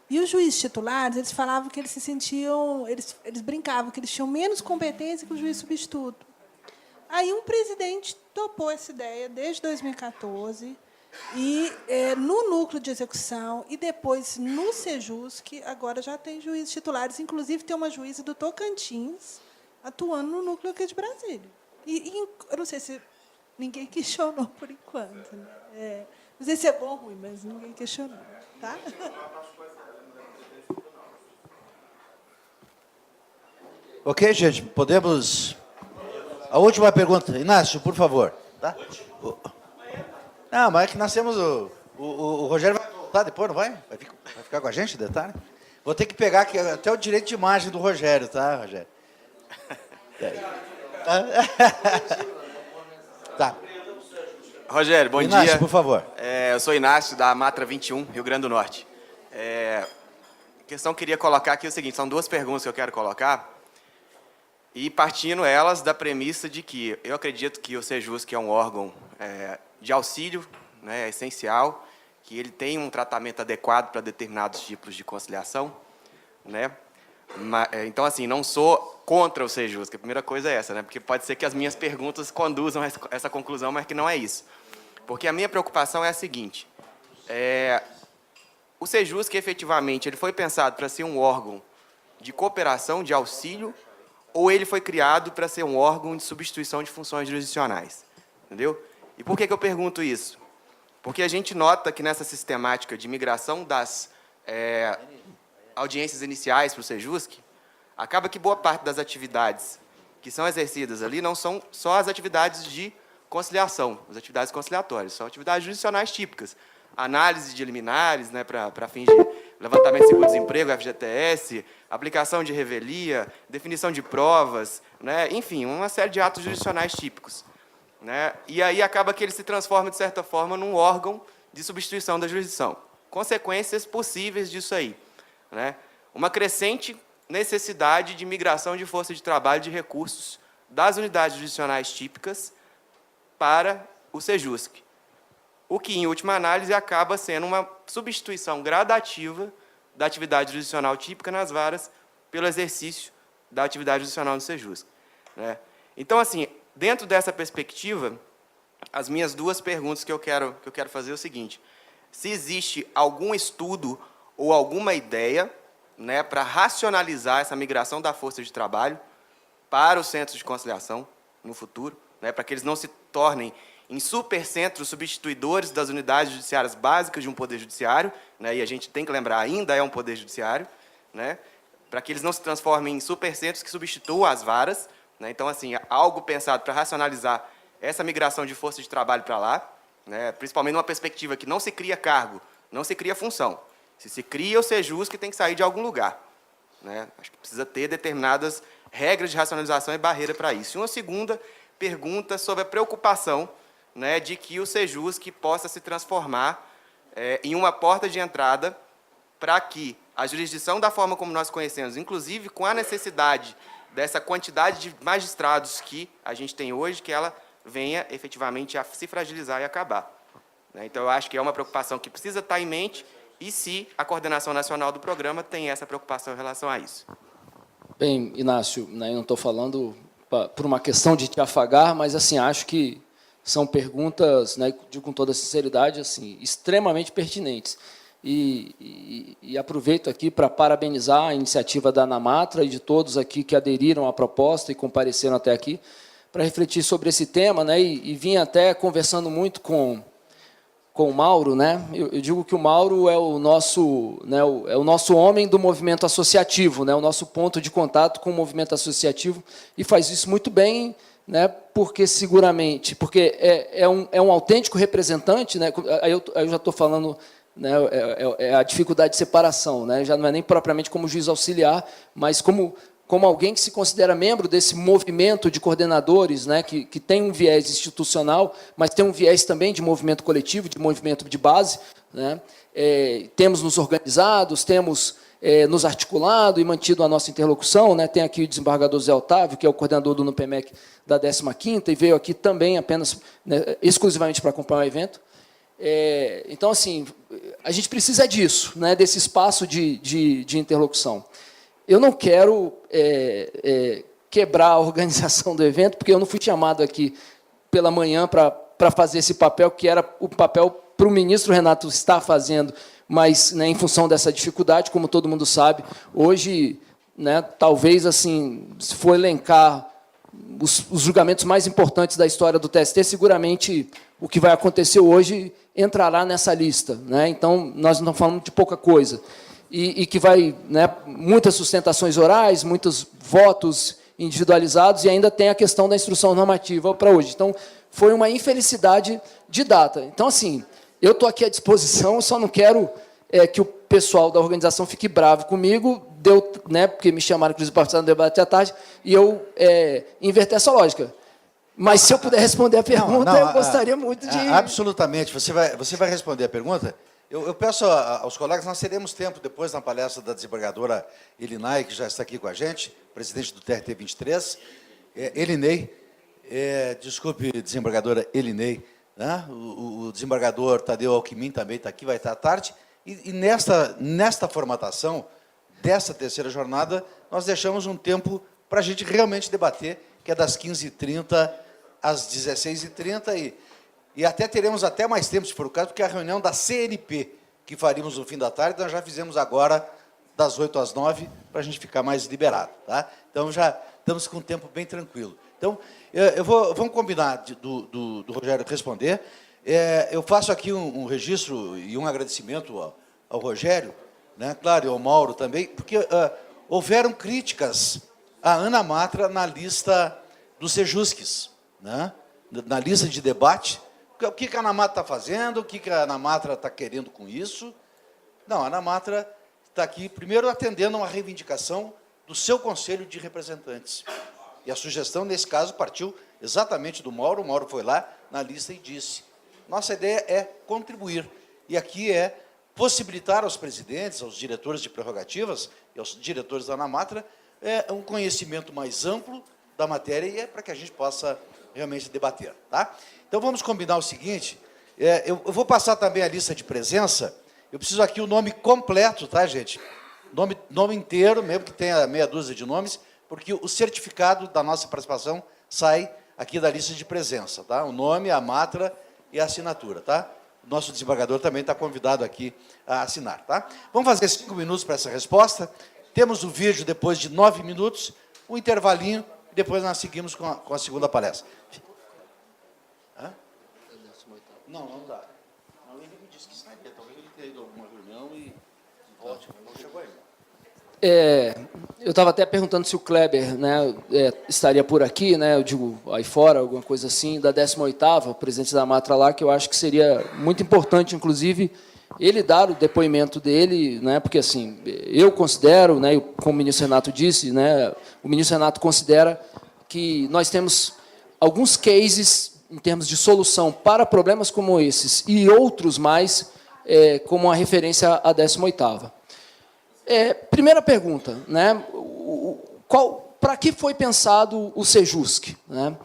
E os juízes titulares, eles falavam que eles se sentiam, eles brincavam que eles tinham menos competência que o juiz substituto. Aí um presidente topou essa ideia desde 2014, e no núcleo de execução e depois no Sejusc, agora já tem juízes titulares, inclusive tem uma juíza do Tocantins atuando no núcleo aqui de Brasília. Eu não sei se ninguém questionou por enquanto. Né? Não sei se é bom ou ruim, mas ninguém questionou. Tá? Ok, gente, podemos... A última pergunta. Inácio, por favor. Tá? Não, mas é que nós temos o Rogério vai voltar depois, não vai? Vai ficar com a gente, detalhe? Vou ter que pegar aqui até o direito de imagem do Rogério, tá, Rogério? Tá. Rogério, bom Inácio, dia. por favor. Eu sou Inácio, da Matra 21, Rio Grande do Norte. questão que eu queria colocar aqui é o seguinte, são duas perguntas que eu quero colocar, e partindo elas da premissa de que eu acredito que o Sejusc, que é um órgão de auxílio, né, essencial, que ele tem um tratamento adequado para determinados tipos de conciliação, né? Então, assim, não sou contra o Sejusc, a primeira coisa é essa, né? Porque pode ser que as minhas perguntas conduzam a essa conclusão, mas que não é isso. Porque a minha preocupação é a seguinte, o Sejusc, efetivamente, ele foi pensado para ser um órgão de cooperação, de auxílio, ou ele foi criado para ser um órgão de substituição de funções jurisdicionais? Entendeu? E por que eu pergunto isso? Porque a gente nota que nessa sistemática de migração das audiências iniciais para o Sejusc, acaba que boa parte das atividades que são exercidas ali não são só as atividades de conciliação, as atividades conciliatórias, são atividades jurisdicionais típicas. Análise de liminares, né, para fins de levantamento de seguro-desemprego, FGTS, aplicação de revelia, definição de provas, né, enfim, uma série de atos jurisdicionais típicos, né, e aí acaba que ele se transforma, de certa forma, num órgão de substituição da jurisdição. Consequências possíveis disso aí, né, uma crescente necessidade de migração de força de trabalho de recursos das unidades jurisdicionais típicas para o Sejusc, o que, em última análise, acaba sendo uma substituição gradativa da atividade jurisdicional típica nas varas pelo exercício da atividade jurisdicional no Sejusc, né? Então, assim, dentro dessa perspectiva, as minhas duas perguntas que eu quero fazer é o seguinte, se existe algum estudo ou alguma ideia, né, para racionalizar essa migração da força de trabalho para os centros de conciliação no futuro, né, para que eles não se tornem em supercentros substituidores das unidades judiciárias básicas de um poder judiciário, né, e a gente tem que lembrar, ainda é um poder judiciário, né, para que eles não se transformem em supercentros que substituam as varas, né, então, assim, algo pensado para racionalizar essa migração de força de trabalho para lá, né, principalmente numa perspectiva que não se cria cargo, não se cria função. Se cria o Sejusc, tem que sair de algum lugar, né? Acho que precisa ter determinadas regras de racionalização e barreira para isso. E uma segunda pergunta sobre a preocupação, né, de que o Sejusc possa se transformar em uma porta de entrada para que a jurisdição, da forma como nós conhecemos, inclusive com a necessidade dessa quantidade de magistrados que a gente tem hoje, que ela venha efetivamente a se fragilizar e acabar, né? Então, eu acho que é uma preocupação que precisa estar em mente, e se a coordenação nacional do programa tem essa preocupação em relação a isso. Bem, Inácio, né, eu não estou falando por uma questão de te afagar, mas assim, acho que são perguntas, né, digo com toda sinceridade, assim, extremamente pertinentes. E aproveito aqui para parabenizar a iniciativa da Anamatra e de todos aqui que aderiram à proposta e compareceram até aqui para refletir sobre esse tema, né, e vim até conversando muito com o Mauro, né? Eu digo que o Mauro é o nosso, né, é o nosso homem do movimento associativo, né, o nosso ponto de contato com o movimento associativo, e faz isso muito bem, né, porque seguramente, porque é um autêntico representante, né, aí eu já estou falando, né, é a dificuldade de separação, né, já não é nem propriamente como juiz auxiliar, mas como alguém que se considera membro desse movimento de coordenadores, né, que tem um viés institucional, mas tem um viés também de movimento coletivo, de movimento de base, né? Temos nos organizados, temos nos articulado e mantido a nossa interlocução, né? Tem aqui o desembargador Zé Otávio, que é o coordenador do NUPEMEC da 15ª, e veio aqui também apenas, né, exclusivamente para acompanhar o evento. Então, assim, a gente precisa disso, né, desse espaço de interlocução. Eu não quero quebrar a organização do evento, porque eu não fui chamado aqui pela manhã para fazer esse papel, que era o papel para o ministro Renato estar fazendo, mas, né, em função dessa dificuldade, como todo mundo sabe, hoje, né, talvez, assim, se for elencar os julgamentos mais importantes da história do TST, seguramente o que vai acontecer hoje entrará nessa lista, né? Então, nós não estamos falando de pouca coisa. E que vai, né, muitas sustentações orais, muitos votos individualizados, e ainda tem a questão da instrução normativa para hoje. Então, foi uma infelicidade de data. Então, assim, eu estou aqui à disposição, eu só não quero que o pessoal da organização fique bravo comigo, né, porque me chamaram, inclusive, para participar do debate à tarde, e eu inverter essa lógica. Mas, se eu puder responder a pergunta, eu gostaria muito de... Absolutamente. Você vai responder a pergunta? Eu peço aos colegas, nós teremos tempo depois na palestra da desembargadora Elinay, que já está aqui com a gente, presidente do TRT 23. Elinay, desculpe, desembargadora Elinay, né? O desembargador Tadeu Alckmin também está aqui, vai estar à tarde. E nesta formatação dessa terceira jornada, nós deixamos um tempo para a gente realmente debater, que é das 15h30 às 16h30, e até teremos até mais tempo, se for o caso, porque a reunião da CNP, que faríamos no fim da tarde, nós já fizemos agora das 8 às 9, para a gente ficar mais liberado. Tá? Então, já estamos com um tempo bem tranquilo. Então, vamos combinar do Rogério responder. Eu faço aqui um registro e um agradecimento ao Rogério, né? Claro, e ao Mauro também, porque houveram críticas à Ana Matra na lista dos Sejusques, né? Na lista de debate. O que a Ana Matra está fazendo, o que a Ana Matra está querendo com isso. Não, a Ana Matra está aqui, primeiro, atendendo a uma reivindicação do seu Conselho de Representantes. E a sugestão, nesse caso, partiu exatamente do Mauro. O Mauro foi lá na lista e disse: nossa ideia é contribuir. E aqui é possibilitar aos presidentes, aos diretores de prerrogativas e aos diretores da Ana Matra um conhecimento mais amplo da matéria, e é para que a gente possa realmente debater. Tá? Então, vamos combinar o seguinte, eu vou passar também a lista de presença. Eu preciso aqui o nome completo, tá, gente? Nome inteiro, mesmo que tenha meia dúzia de nomes, porque o certificado da nossa participação sai aqui da lista de presença, tá? O nome, a matra e a assinatura, tá? O nosso desembargador também está convidado aqui a assinar, tá? Vamos fazer 5 minutos para essa resposta. Temos o vídeo depois de 9 minutos, um intervalinho, e depois nós seguimos com a segunda palestra. Hã? Não dá. Ele me disse que estaria, talvez ele tenha ido a alguma reunião e... Ótimo, não chegou ainda. Eu estava até perguntando se o Kleber, né, estaria por aqui, né, eu digo, aí fora, alguma coisa assim, da 18ª, o presidente da Matra lá, que eu acho que seria muito importante, inclusive, ele dar o depoimento dele, né, porque, assim, eu considero, né, como o ministro Renato disse, né, o ministro Renato considera que nós temos alguns cases, em termos de solução para problemas como esses, e outros mais, como a referência à 18ª. Primeira pergunta, né? Para que foi pensado o Sejusc? Né?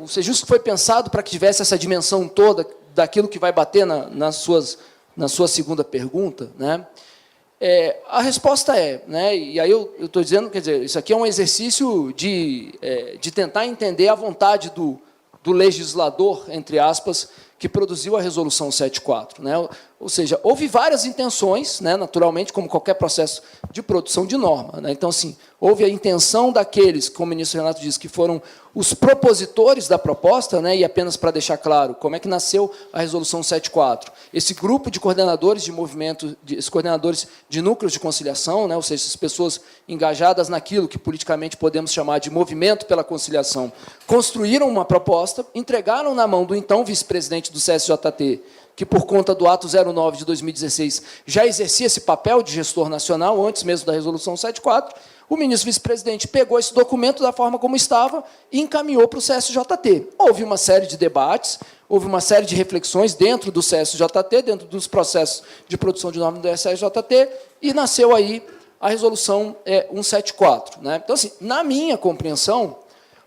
O Sejusc foi pensado para que tivesse essa dimensão toda daquilo que vai bater na sua segunda pergunta, né? A resposta né? E aí eu estou dizendo, quer dizer, isso aqui é um exercício de tentar entender a vontade do legislador, entre aspas, que produziu a Resolução 74. Né? Ou seja, houve várias intenções, né, naturalmente, como qualquer processo de produção de norma. Né? Então, assim, houve a intenção daqueles, como o ministro Renato disse, que foram os propositores da proposta, né, e apenas para deixar claro como é que nasceu a Resolução 74. Esse grupo de coordenadores de movimento, esses coordenadores de núcleos de conciliação, né, ou seja, essas pessoas engajadas naquilo que politicamente podemos chamar de movimento pela conciliação, construíram uma proposta, entregaram na mão do então vice-presidente do CSJT, que, por conta do ato 09 de 2016, já exercia esse papel de gestor nacional, antes mesmo da Resolução 74, o ministro vice-presidente pegou esse documento da forma como estava e encaminhou para o CSJT. Houve uma série de debates, houve uma série de reflexões dentro do CSJT, dentro dos processos de produção de norma do CSJT, e nasceu aí a Resolução 174. Né? Então, assim, na minha compreensão,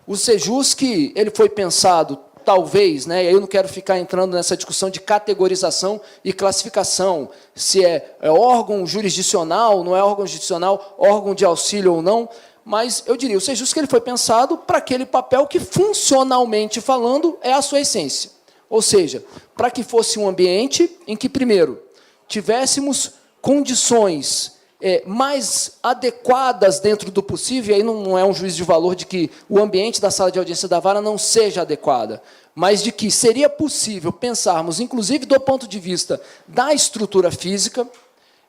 o Sejusc ele foi pensado, talvez, né, eu não quero ficar entrando nessa discussão de categorização e classificação, se é órgão jurisdicional, não é órgão jurisdicional, órgão de auxílio ou não, mas eu diria, o Sejusc ele foi pensado para aquele papel que, funcionalmente falando, é a sua essência. Ou seja, para que fosse um ambiente em que, primeiro, tivéssemos condições mais adequadas dentro do possível, e aí não é um juízo de valor de que o ambiente da sala de audiência da vara não seja adequada, mas de que seria possível pensarmos, inclusive do ponto de vista da estrutura física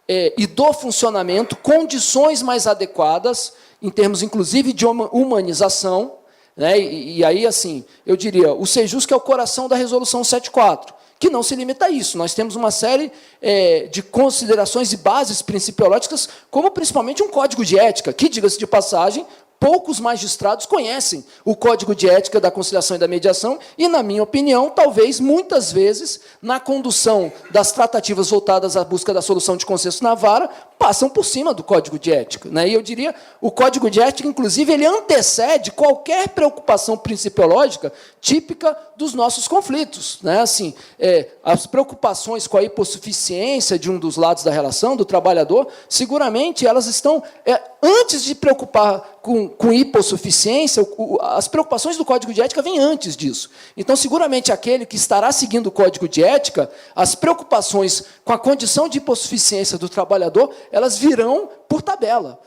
e do funcionamento, condições mais adequadas, em termos, inclusive, de humanização, né? E aí, assim, eu diria, o Sejusc é o coração da Resolução 74, que não se limita a isso. Nós temos uma série de considerações e bases principiológicas, como principalmente um código de ética, que, diga-se de passagem, poucos magistrados conhecem o Código de Ética da Conciliação e da Mediação e, na minha opinião, talvez, muitas vezes, na condução das tratativas voltadas à busca da solução de consenso na vara, passam por cima do Código de Ética, né? E eu diria, o Código de Ética, inclusive, ele antecede qualquer preocupação principiológica típica dos nossos conflitos, né? Assim, as preocupações com a hipossuficiência de um dos lados da relação, do trabalhador, seguramente elas estão, antes de preocupar com hipossuficiência, as preocupações do Código de Ética vêm antes disso. Então, seguramente, aquele que estará seguindo o Código de Ética, as preocupações com a condição de hipossuficiência do trabalhador, elas virão por tabela.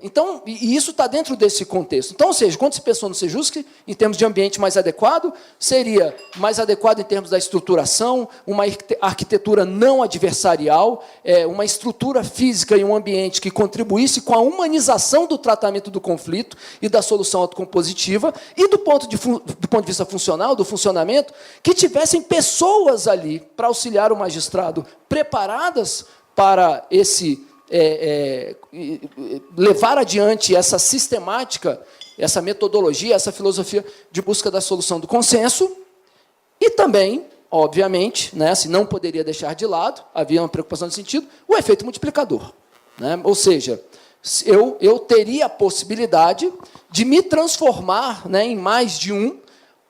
Então, e isso está dentro desse contexto. Então, ou seja, quando se pensou no Sejusc, em termos de ambiente mais adequado, seria mais adequado em termos da estruturação, uma arquitetura não adversarial, uma estrutura física e um ambiente que contribuísse com a humanização do tratamento do conflito e da solução autocompositiva, e do ponto de vista funcional, do funcionamento, que tivessem pessoas ali para auxiliar o magistrado preparadas para levar adiante essa sistemática, essa metodologia, essa filosofia de busca da solução do consenso, e também, obviamente, né, se não poderia deixar de lado, havia uma preocupação nesse sentido, o efeito multiplicador, né? Ou seja, eu teria a possibilidade de me transformar, né, em mais de um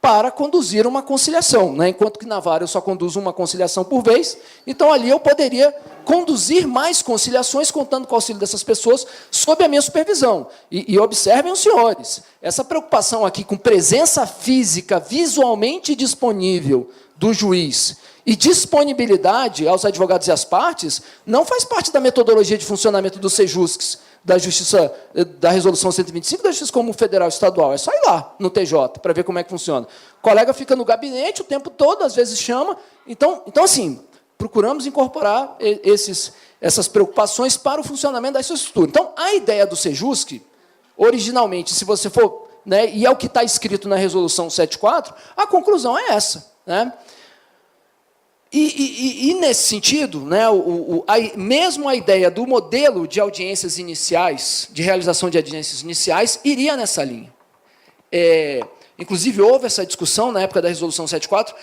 para conduzir uma conciliação, né? Enquanto que na vara eu só conduzo uma conciliação por vez, então ali eu poderia conduzir mais conciliações, contando com o auxílio dessas pessoas, sob a minha supervisão. E observem os senhores, essa preocupação aqui com presença física visualmente disponível do juiz e disponibilidade aos advogados e às partes, não faz parte da metodologia de funcionamento dos Sejuscs, da Justiça, da Resolução 125 da Justiça Comum Federal e Estadual. É só ir lá no TJ para ver como é que funciona. O colega fica no gabinete o tempo todo, às vezes chama. Então assim, procuramos incorporar essas preocupações para o funcionamento da estrutura. Então, a ideia do Sejusc, originalmente, se você for, né, e é o que está escrito na Resolução 74, a conclusão é essa, né? E nesse sentido, né, mesmo a ideia do modelo de audiências iniciais, de realização de audiências iniciais, iria nessa linha. Inclusive, houve essa discussão na época da Resolução 74.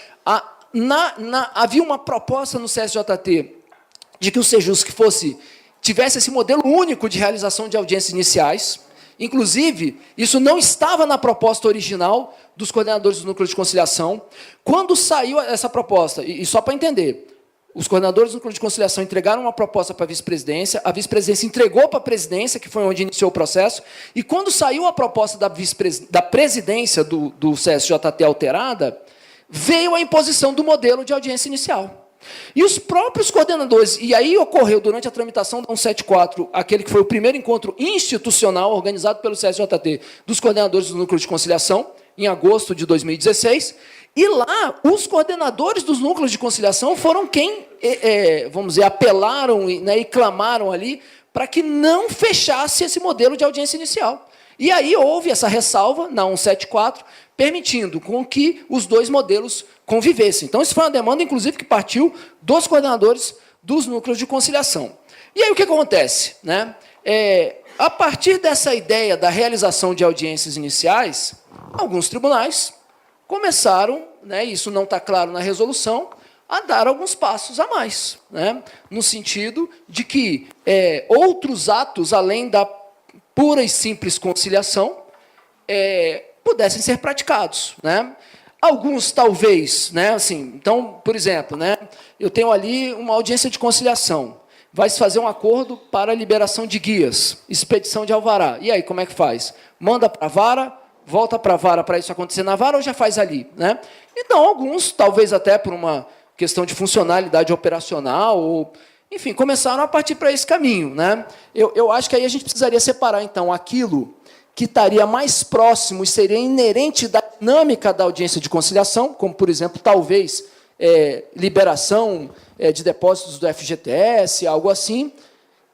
Havia uma proposta no CSJT de que o Sejusc tivesse esse modelo único de realização de audiências iniciais. Inclusive, isso não estava na proposta original dos coordenadores do Núcleo de Conciliação. Quando saiu essa proposta, e só para entender, os coordenadores do Núcleo de Conciliação entregaram uma proposta para a vice-presidência entregou para a presidência, que foi onde iniciou o processo, e quando saiu a proposta da presidência do CSJT alterada, veio a imposição do modelo de audiência inicial. E os próprios coordenadores, e aí ocorreu durante a tramitação da 174, aquele que foi o primeiro encontro institucional organizado pelo CSJT dos coordenadores do Núcleo de Conciliação, em agosto de 2016, e lá os coordenadores dos núcleos de conciliação foram quem, vamos dizer, apelaram, né, e clamaram ali para que não fechasse esse modelo de audiência inicial. E aí houve essa ressalva na 174, permitindo com que os dois modelos convivessem. Então, isso foi uma demanda, inclusive, que partiu dos coordenadores dos núcleos de conciliação. E aí o que acontece, né? A partir dessa ideia da realização de audiências iniciais, alguns tribunais começaram, né, isso não está claro na resolução, a dar alguns passos a mais, né, no sentido de que outros atos, além da pura e simples conciliação, pudessem ser praticados, né? Alguns, talvez, né, assim, então, por exemplo, né, eu tenho ali uma audiência de conciliação, vai se fazer um acordo para a liberação de guias, expedição de alvará. E aí, como é que faz? Manda para a vara, volta para a vara para isso acontecer na vara ou já faz ali, né? Então, alguns, talvez até por uma questão de funcionalidade operacional, ou, enfim, começaram a partir para esse caminho, né? Eu acho que aí a gente precisaria separar, então, aquilo que estaria mais próximo e seria inerente da dinâmica da audiência de conciliação, como, por exemplo, talvez liberação de depósitos do FGTS, algo assim,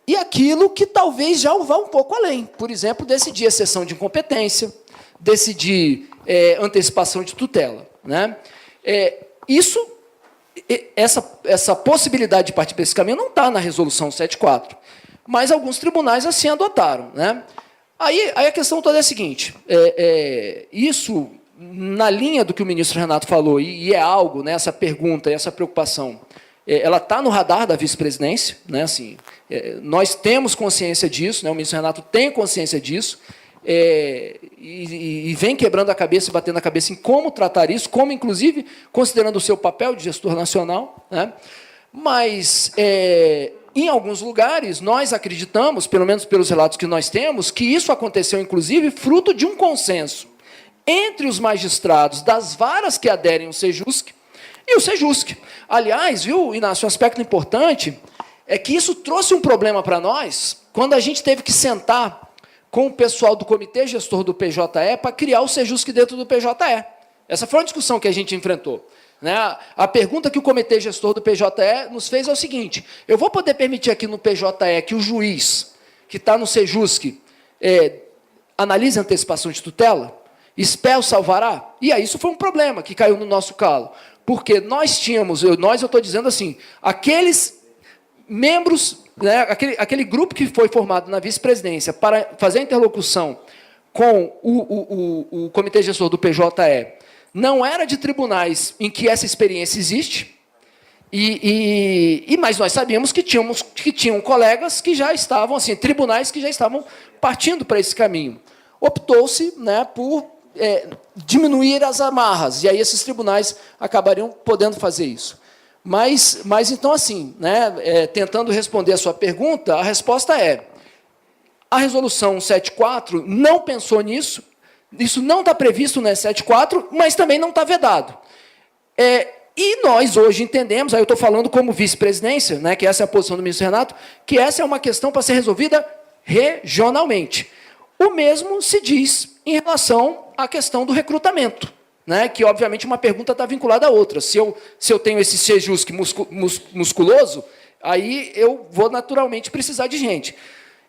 e aquilo que talvez já vá um pouco além. Por exemplo, decidir exceção de incompetência, decidir antecipação de tutela, né? Essa possibilidade de partir para esse caminho não está na Resolução 74, mas alguns tribunais assim adotaram, né? Aí a questão toda é a seguinte, isso, na linha do que o ministro Renato falou, e é algo, né, essa pergunta, essa preocupação, ela está no radar da vice-presidência, né, assim, nós temos consciência disso, né, o ministro Renato tem consciência disso, e vem quebrando a cabeça e batendo a cabeça em como tratar isso, como, inclusive, considerando o seu papel de gestor nacional, né, mas, em alguns lugares, nós acreditamos, pelo menos pelos relatos que nós temos, que isso aconteceu, inclusive, fruto de um consenso entre os magistrados das varas que aderem ao Sejusc e o Sejusc. Aliás, viu, Inácio, um aspecto importante é que isso trouxe um problema para nós quando a gente teve que sentar com o pessoal do Comitê Gestor do PJE para criar o Sejusc dentro do PJE. Essa foi uma discussão que a gente enfrentou. Né? A pergunta que o Comitê Gestor do PJE nos fez é o seguinte, eu vou poder permitir aqui no PJE que o juiz que está no Sejusc analise a antecipação de tutela? Espel salvará? E aí isso foi um problema que caiu no nosso calo. Porque nós tínhamos, eu estou dizendo assim, aqueles membros, né, aquele grupo que foi formado na vice-presidência para fazer a interlocução com o Comitê Gestor do PJE, não era de tribunais em que essa experiência existe, mas nós sabíamos que tinham colegas que já estavam, assim, tribunais que já estavam partindo para esse caminho. Optou-se, né, por diminuir as amarras, e aí esses tribunais acabariam podendo fazer isso. Mas então, assim, né, tentando responder a sua pergunta, a resposta é, a resolução 174 não pensou nisso, isso não está previsto no 174, mas também não está vedado. E nós hoje entendemos, aí eu estou falando como vice-presidência, né, que essa é a posição do ministro Renato, que essa é uma questão para ser resolvida regionalmente. O mesmo se diz em relação à questão do recrutamento, né, que, obviamente, uma pergunta está vinculada à outra. Se eu tenho esse Sejusc musculoso, aí eu vou naturalmente precisar de gente.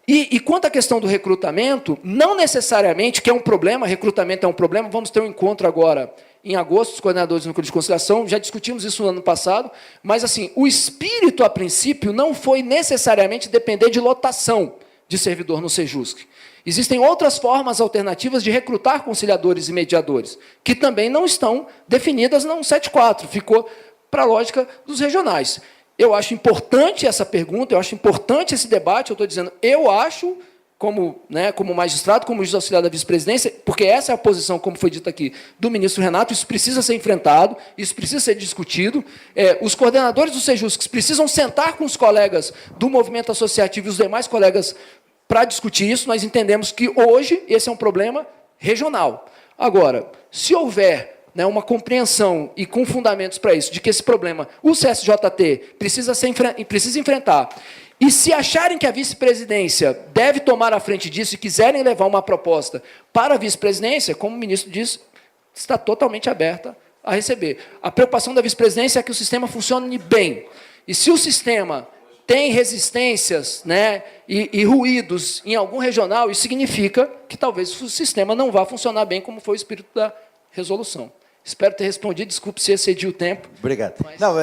E quanto à questão do recrutamento, não necessariamente, que é um problema, recrutamento é um problema, vamos ter um encontro agora, em agosto, os coordenadores do Núcleo de Conciliação, já discutimos isso no ano passado, mas, assim, o espírito, a princípio, não foi necessariamente depender de lotação de servidor no Sejusc. Existem outras formas alternativas de recrutar conciliadores e mediadores, que também não estão definidas no 174, ficou para a lógica dos regionais. Eu acho importante essa pergunta, eu acho importante esse debate, eu estou dizendo, eu acho, como magistrado, como juiz auxiliar da vice-presidência, porque essa é a posição, como foi dito aqui, do ministro Renato, isso precisa ser enfrentado, isso precisa ser discutido, os coordenadores do Sejusc precisam sentar com os colegas do movimento associativo e os demais colegas para discutir isso. Nós entendemos que hoje esse é um problema regional. Agora, se houver, né, uma compreensão e com fundamentos para isso, de que esse problema o CSJT precisa enfrentar, e se acharem que a vice-presidência deve tomar a frente disso e quiserem levar uma proposta para a vice-presidência, como o ministro disse, está totalmente aberta a receber. A preocupação da vice-presidência é que o sistema funcione bem. E se o sistema tem resistências, né, e ruídos em algum regional, isso significa que talvez o sistema não vá funcionar bem, como foi o espírito da resolução. Espero ter respondido, desculpe se excedi o tempo. Obrigado. Mas... Não,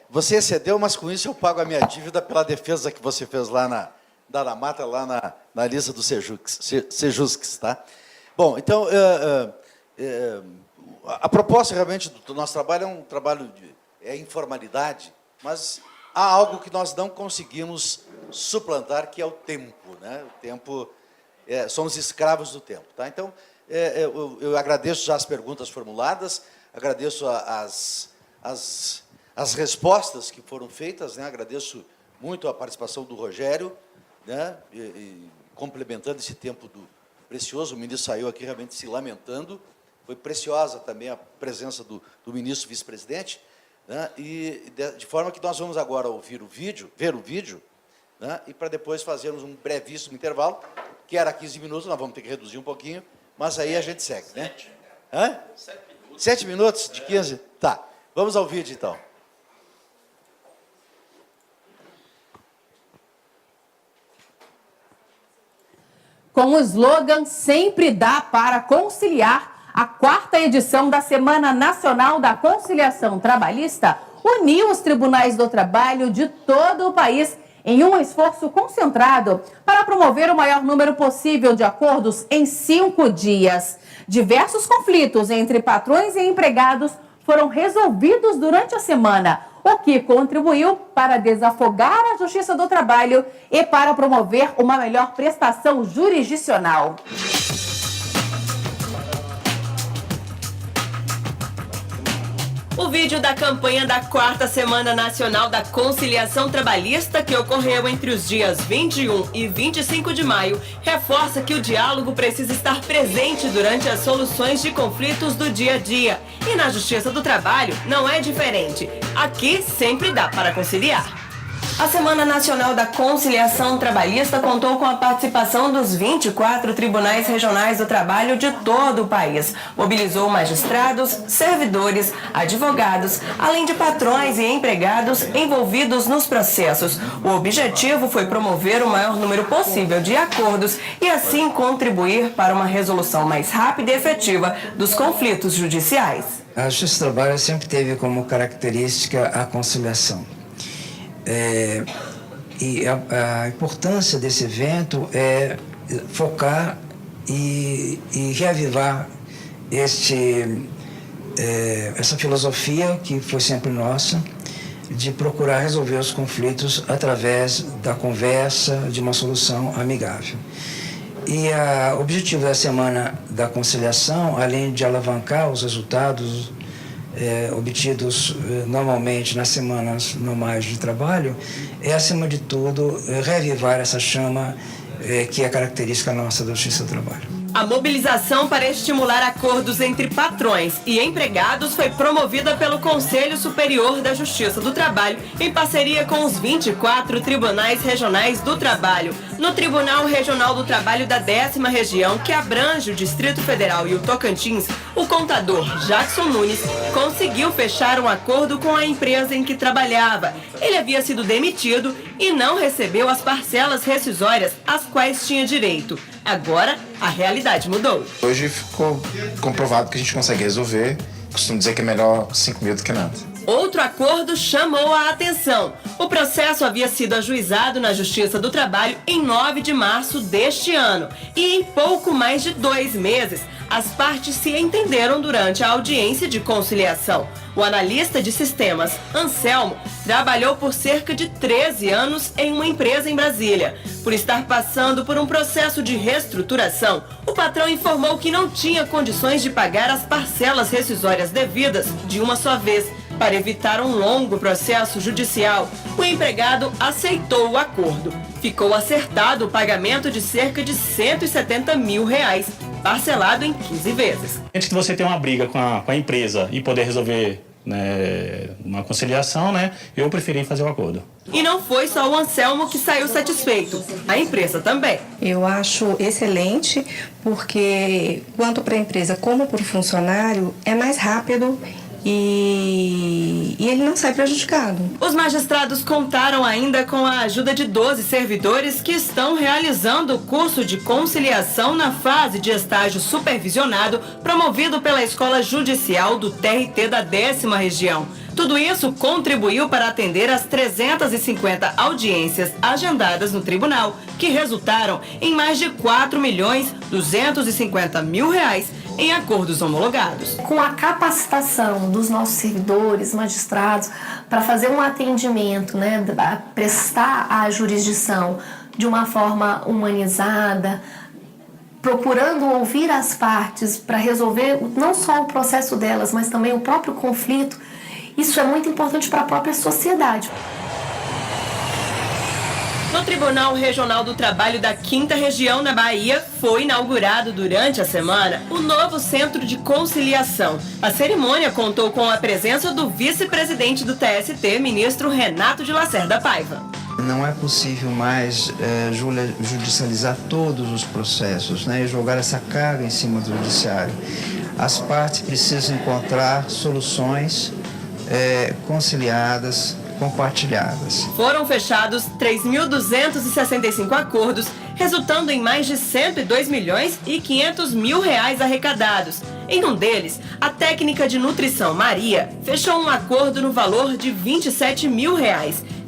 você excedeu, mas com isso eu pago a minha dívida pela defesa que você fez lá na Mata, lá na lista do Sejusc, tá? Bom, então, a proposta realmente do nosso trabalho é um trabalho de informalidade, mas há algo que nós não conseguimos suplantar, que é o tempo, né? O tempo, somos escravos do tempo, tá? Então, eu agradeço já as perguntas formuladas, agradeço as respostas que foram feitas, né? Agradeço muito a participação do Rogério, né? Complementando esse tempo precioso. O ministro saiu aqui realmente se lamentando, foi preciosa também a presença do ministro vice-presidente, né? E de forma que nós vamos agora ver o vídeo, né? E para depois fazermos um brevíssimo intervalo, que era 15 minutos, nós vamos ter que reduzir um pouquinho, mas aí a gente segue, né? 7 minutos. 7 minutos de 15? Tá. Vamos ao vídeo, então. Com o slogan Sempre Dá para Conciliar, a 4ª edição da Semana Nacional da Conciliação Trabalhista uniu os tribunais do trabalho de todo o país em um esforço concentrado para promover o maior número possível de acordos em 5 dias. Diversos conflitos entre patrões e empregados foram resolvidos durante a semana, o que contribuiu para desafogar a Justiça do Trabalho e para promover uma melhor prestação jurisdicional. O vídeo da campanha da 4ª Semana Nacional da Conciliação Trabalhista, que ocorreu entre os dias 21 e 25 de maio, reforça que o diálogo precisa estar presente durante as soluções de conflitos do dia a dia. E na Justiça do Trabalho não é diferente. Aqui sempre dá para conciliar. A Semana Nacional da Conciliação Trabalhista contou com a participação dos 24 tribunais regionais do trabalho de todo o país. Mobilizou magistrados, servidores, advogados, além de patrões e empregados envolvidos nos processos. O objetivo foi promover o maior número possível de acordos e assim contribuir para uma resolução mais rápida e efetiva dos conflitos judiciais. A Justiça do Trabalho sempre teve como característica a conciliação. E a importância desse evento é focar e reavivar essa filosofia que foi sempre nossa, de procurar resolver os conflitos através da conversa, de uma solução amigável. E o objetivo da Semana da Conciliação, além de alavancar os resultados obtidos normalmente nas semanas normais de trabalho, é, acima de tudo, reavivar essa chama que é característica nossa da Justiça do Trabalho. A mobilização para estimular acordos entre patrões e empregados foi promovida pelo Conselho Superior da Justiça do Trabalho, em parceria com os 24 tribunais regionais do trabalho. No Tribunal Regional do Trabalho da 10ª Região, que abrange o Distrito Federal e o Tocantins, o contador Jackson Nunes conseguiu fechar um acordo com a empresa em que trabalhava. Ele havia sido demitido e não recebeu as parcelas rescisórias às quais tinha direito. Agora, a realidade mudou. Hoje ficou comprovado que a gente consegue resolver. Costumo dizer que é melhor 5 mil do que nada. Outro acordo chamou a atenção. O processo havia sido ajuizado na Justiça do Trabalho em 9 de março deste ano. E em pouco mais de 2 meses, as partes se entenderam durante a audiência de conciliação. O analista de sistemas, Anselmo, trabalhou por cerca de 13 anos em uma empresa em Brasília. Por estar passando por um processo de reestruturação, o patrão informou que não tinha condições de pagar as parcelas rescisórias devidas de uma só vez. Para evitar um longo processo judicial, o empregado aceitou o acordo. Ficou acertado o pagamento de cerca de R$170 mil, parcelado em 15 vezes. Antes que você tenha uma briga com a empresa e poder resolver uma conciliação, eu preferi fazer o acordo. E não foi só o Anselmo que saiu satisfeito, a empresa também. Eu acho excelente, porque tanto para a empresa como para o funcionário é mais rápido e ele não sai prejudicado. Os magistrados contaram ainda com a ajuda de 12 servidores que estão realizando o curso de conciliação na fase de estágio supervisionado promovido pela Escola Judicial do TRT da 10ª Região. Tudo isso contribuiu para atender as 350 audiências agendadas no tribunal, que resultaram em mais de R$4.250.000 em acordos homologados. Com a capacitação dos nossos servidores, magistrados, para fazer um atendimento, prestar a jurisdição de uma forma humanizada, procurando ouvir as partes para resolver não só o processo delas, mas também o próprio conflito, isso é muito importante para a própria sociedade. No Tribunal Regional do Trabalho da 5ª Região, na Bahia, foi inaugurado durante a semana o novo Centro de Conciliação. A cerimônia contou com a presença do vice-presidente do TST, ministro Renato de Lacerda Paiva. Não é possível mais judicializar todos os processos, e jogar essa carga em cima do judiciário. As partes precisam encontrar soluções conciliadas, compartilhadas. Foram fechados 3.265 acordos, resultando em mais de R$102.500.000 arrecadados. Em um deles, a técnica de nutrição Maria fechou um acordo no valor de R$27 mil.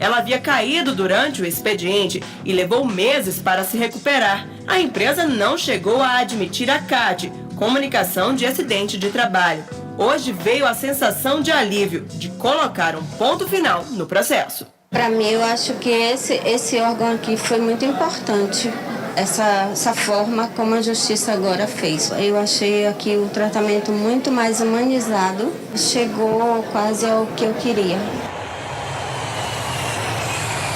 Ela havia caído durante o expediente e levou meses para se recuperar. A empresa não chegou a admitir a CAT, Comunicação de Acidente de Trabalho. Hoje veio a sensação de alívio de colocar um ponto final no processo. Para mim, eu acho que esse órgão aqui foi muito importante. Essa forma como a Justiça agora fez. Eu achei aqui o tratamento muito mais humanizado. Chegou quase ao que eu queria.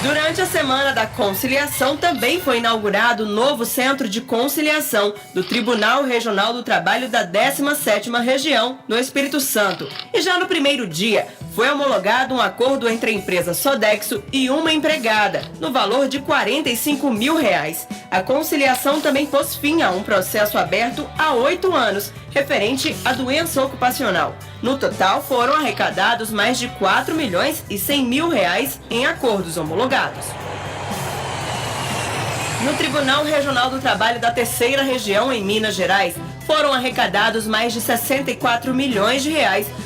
Durante a Semana da Conciliação, também foi inaugurado o novo Centro de Conciliação do Tribunal Regional do Trabalho da 17ª Região, no Espírito Santo. E já no primeiro dia, foi homologado um acordo entre a empresa Sodexo e uma empregada, no valor de R$ 45 mil. A conciliação também pôs fim a um processo aberto há 8 anos, referente à doença ocupacional. No total, foram arrecadados mais de R$ 4 milhões e 100 mil em acordos homologados. No Tribunal Regional do Trabalho da 3ª Região, em Minas Gerais, foram arrecadados mais de R$ 64 milhões,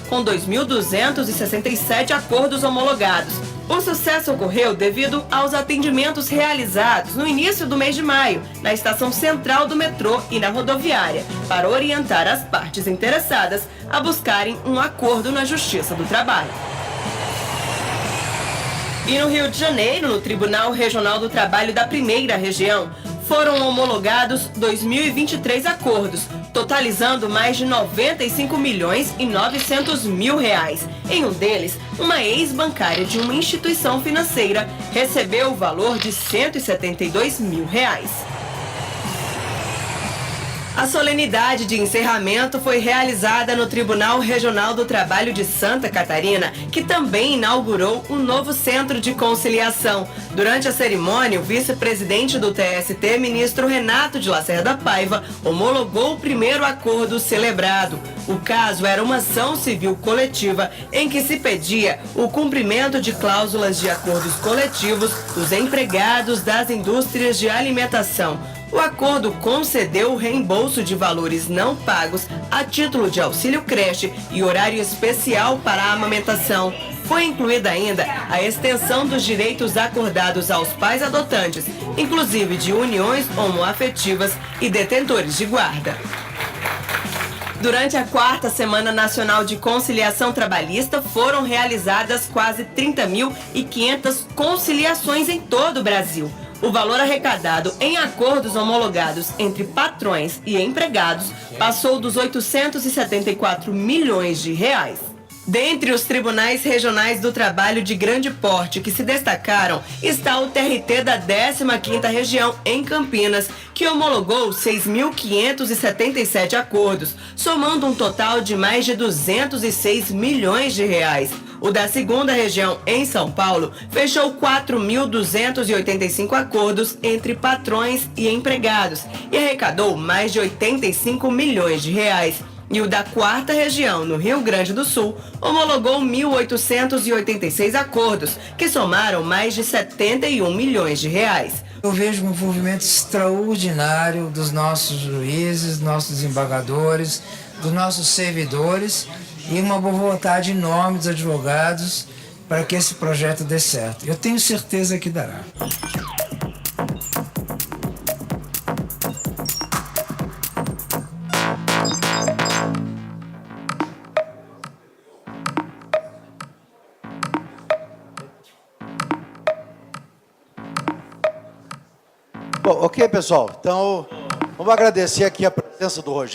com 2.267 acordos homologados. O sucesso ocorreu devido aos atendimentos realizados no início do mês de maio, na estação central do metrô e na rodoviária, para orientar as partes interessadas a buscarem um acordo na Justiça do Trabalho. E no Rio de Janeiro, no Tribunal Regional do Trabalho da 1ª Região, foram homologados 2.023 acordos, totalizando mais de R$ 95 milhões e 900 mil. Em um deles, uma ex-bancária de uma instituição financeira recebeu o valor de R$ 172 mil. A solenidade de encerramento foi realizada no Tribunal Regional do Trabalho de Santa Catarina, que também inaugurou um novo centro de conciliação. Durante a cerimônia, o vice-presidente do TST, ministro Renato de Lacerda Paiva, homologou o primeiro acordo celebrado. O caso era uma ação civil coletiva em que se pedia o cumprimento de cláusulas de acordos coletivos dos empregados das indústrias de alimentação. O acordo concedeu o reembolso de valores não pagos a título de auxílio creche e horário especial para a amamentação. Foi incluída ainda a extensão dos direitos acordados aos pais adotantes, inclusive de uniões homoafetivas e detentores de guarda. Durante a 4ª Semana Nacional de Conciliação Trabalhista, foram realizadas quase 30.500 conciliações em todo o Brasil. O valor arrecadado em acordos homologados entre patrões e empregados passou dos R$ 874 milhões. Dentre os tribunais regionais do trabalho de grande porte que se destacaram, está o TRT da 15ª Região, em Campinas, que homologou 6.577 acordos, somando um total de mais de R$ 206 milhões. O da 2ª Região, em São Paulo, fechou 4.285 acordos entre patrões e empregados e arrecadou mais de R$ 85 milhões. E o da 4ª Região, no Rio Grande do Sul, homologou 1.886 acordos, que somaram mais de R$ 71 milhões. Eu vejo um envolvimento extraordinário dos nossos juízes, nossos desembargadores, dos nossos servidores e uma boa vontade enorme dos advogados para que esse projeto dê certo. Eu tenho certeza que dará. Bom, ok, pessoal. Então, vamos agradecer aqui a presença do Rogério.